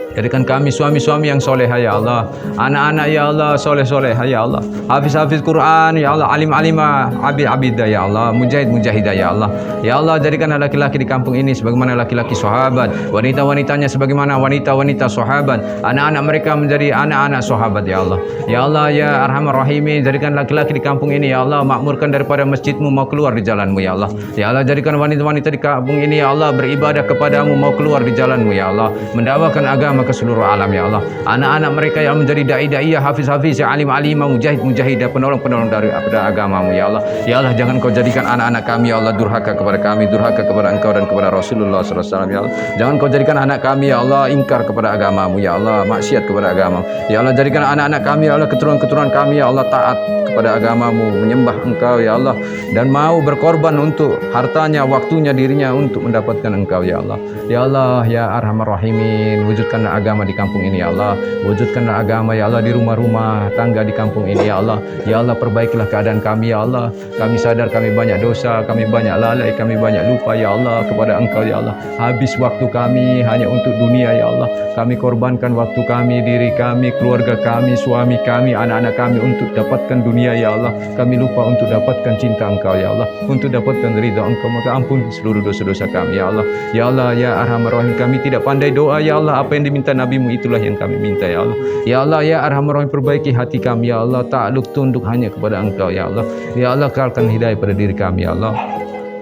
Jadikan kami suami-suami yang soleha ya Allah, anak-anak ya Allah soleh-soleha ya Allah, hafiz-hafiz Quran ya Allah, alim-alimah, abid-abidah ya Allah, mujahid-mujahidah ya Allah. Ya Allah, jadikan laki-laki di kampung ini sebagaimana laki-laki sahabat, wanita-wanitanya sebagaimana wanita-wanita sahabat, anak-anak mereka menjadi anak-anak sahabat ya Allah. Ya Allah, ya Arhamar Rahimin, jadikan laki-laki di kampung ini ya Allah makmurkan daripada masjidmu mau keluar di jalanmu ya Allah. Ya Allah, jadikan wanita-wanita di kampung ini ya Allah beribadah kepadamu mau keluar di jalanmu ya Allah, mendakwakan agama ke seluruh alam ya Allah. Anak-anak mereka yang menjadi dai-daiyah, hafiz-hafiz, alim-alimah, mujahid-mujahidah, penolong-penolong daripada agamamu ya Allah. Ya Allah, jangan Kau jadikan anak-anak kami ya Allah durhaka kepada kami, durhaka kepada Engkau dan kepada Rasulullah SAW ya Allah. Jangan Kau jadikan anak kami ya Allah ingkar kepada agamamu ya Allah, maksiat kepada agamamu ya Allah. Jadikan anak-anak kami ya Allah, keturunan-keturunan kami ya Allah taat kepada agamamu, menyembah Engkau ya Allah, dan mau berkorban untuk hartanya, waktunya, dirinya untuk mendapatkan Engkau ya Allah. Ya Allah, ya Arhamar Rahimin, wujudkanlah agama di kampung ini ya Allah, wujudkanlah agama ya Allah di rumah-rumah tangga di kampung ini ya Allah. Ya Allah, perbaikilah keadaan kami ya Allah. Kami sadar kami banyak dosa, kami banyak lalai, kami banyak lupa ya Allah kepada Engkau ya Allah. Habis waktu kami hanya untuk dunia ya Allah. Kami korbankan waktu kami, diri kami, keluarga kami, suami kami, anak-anak kami untuk dapatkan dunia ya Allah. Kami lupa untuk dapatkan cinta Engkau ya Allah, untuk dapatkan ridha Engkau. Maka ampun seluruh dosa-dosa kami ya Allah. Ya Allah, ya Arhamar Rahim, kami tidak pandai doa ya Allah. Apa yang diminta Nabi-Mu itulah yang kami minta ya Allah. Ya Allah, ya Arhamar Rahim, perbaiki hati kami ya Allah, takluk tunduk hanya kepada Engkau ya Allah. Ya Allah, kekalkan hidayah pada diri kami ya Allah.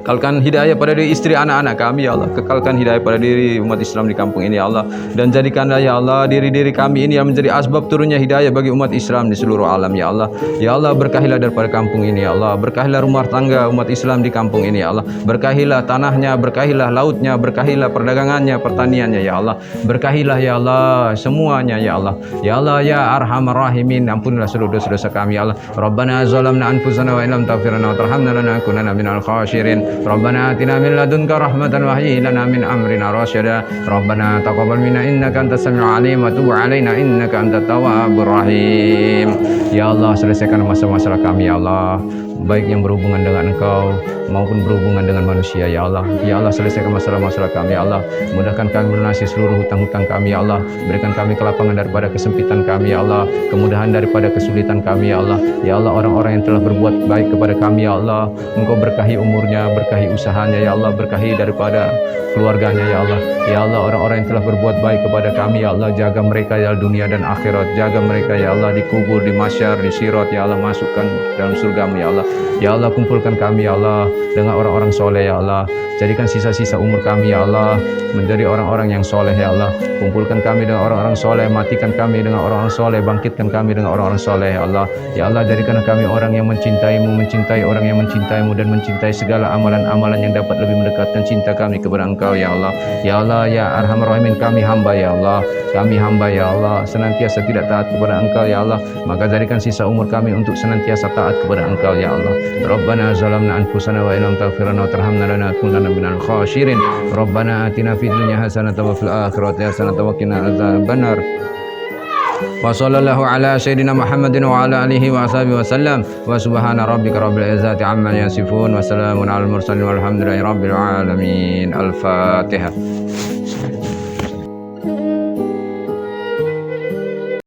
Kekalkan hidayah pada diri istri anak-anak kami ya Allah. Kekalkan hidayah pada diri umat Islam di kampung ini ya Allah. Dan jadikanlah ya Allah diri-diri kami ini yang menjadi asbab turunnya hidayah bagi umat Islam di seluruh alam ya Allah. Ya Allah, berkahilah daripada kampung ini ya Allah. Berkahilah rumah tangga umat Islam di kampung ini ya Allah. Berkahilah tanahnya, berkahilah lautnya, berkahilah perdagangannya, pertaniannya ya Allah. Berkahilah ya Allah semuanya ya Allah. Ya Allah, ya Arhamar Rahimin, ampunilah seluruh dosa-dosa kami ya Allah. Rabbana zalamna anfusana wa illam taghfir lana wa tarhamna lanakunanna minal khasirin. Rabbana atina min ladunka rahmatan wa hayyi lana min amrina rasyada. Rabbana taqabbal minna innaka antas samiul alim wa tub alaina innaka antat tawwabur rahim. Ya Allah, selesaikan masalah-masalah kami ya Allah. baik yang berhubungan dengan Engkau maupun berhubungan dengan manusia, ya Allah. Ya Allah, selesaikan masalah-masalah kami, ya Allah. Mudahkan kami melunasi seluruh hutang-hutang kami, ya Allah. Berikan kami kelapangan daripada kesempitan kami, ya Allah. Kemudahan daripada kesulitan kami, ya Allah. Ya Allah, orang-orang yang telah berbuat baik kepada kami, ya Allah, Engkau berkahi umurnya, berkahi usahanya, ya Allah. Berkahi daripada keluarganya, ya Allah. Ya Allah, orang-orang yang telah berbuat baik kepada kami, ya Allah, jaga mereka, ya Allah, dunia dan akhirat. Jaga mereka, ya Allah, di kubur, di mahsyar, di sirat, ya Allah. Masukkan dalam surga-Mu, ya Allah. Ya Allah, kumpulkan kami, ya Allah, dengan orang-orang soleh, ya Allah. Jadikan sisa-sisa umur kami, ya Allah, menjadi orang-orang yang soleh, ya Allah. Kumpulkan kami dengan orang-orang soleh, matikan kami dengan orang-orang soleh, bangkitkan kami dengan orang-orang soleh, ya Allah. Ya Allah, jadikan kami orang yang mencintai-Mu, mencintai orang yang mencintai-Mu, dan mencintai segala amalan-amalan yang dapat lebih mendekatkan cinta kami kepada Engkau, ya Allah. Ya Allah, ya Arhamar Rahimin, kami hamba, ya Allah. Kami hamba, ya Allah, senantiasa tidak taat kepada Engkau, ya Allah. Maka jadikan sisa umur kami untuk senantiasa taat kepada Engkau, ya Allah. Rabbana zalamna anfusana wa illam taghfir lana wa tarhamna lanakunanna minal khasirin. Rabbana atina fid dunya hasanatan wa fil akhirati hasanatan wa qina adzabannar. Wa sallallahu ala sayyidina Muhammadin wa ala alihi wa ashabihi wa sallam. Wa subhana rabbika rabbil izzati amma yasifun wa salamun alal mursalin walhamdulillahi rabbil alamin. Al-Fatihah.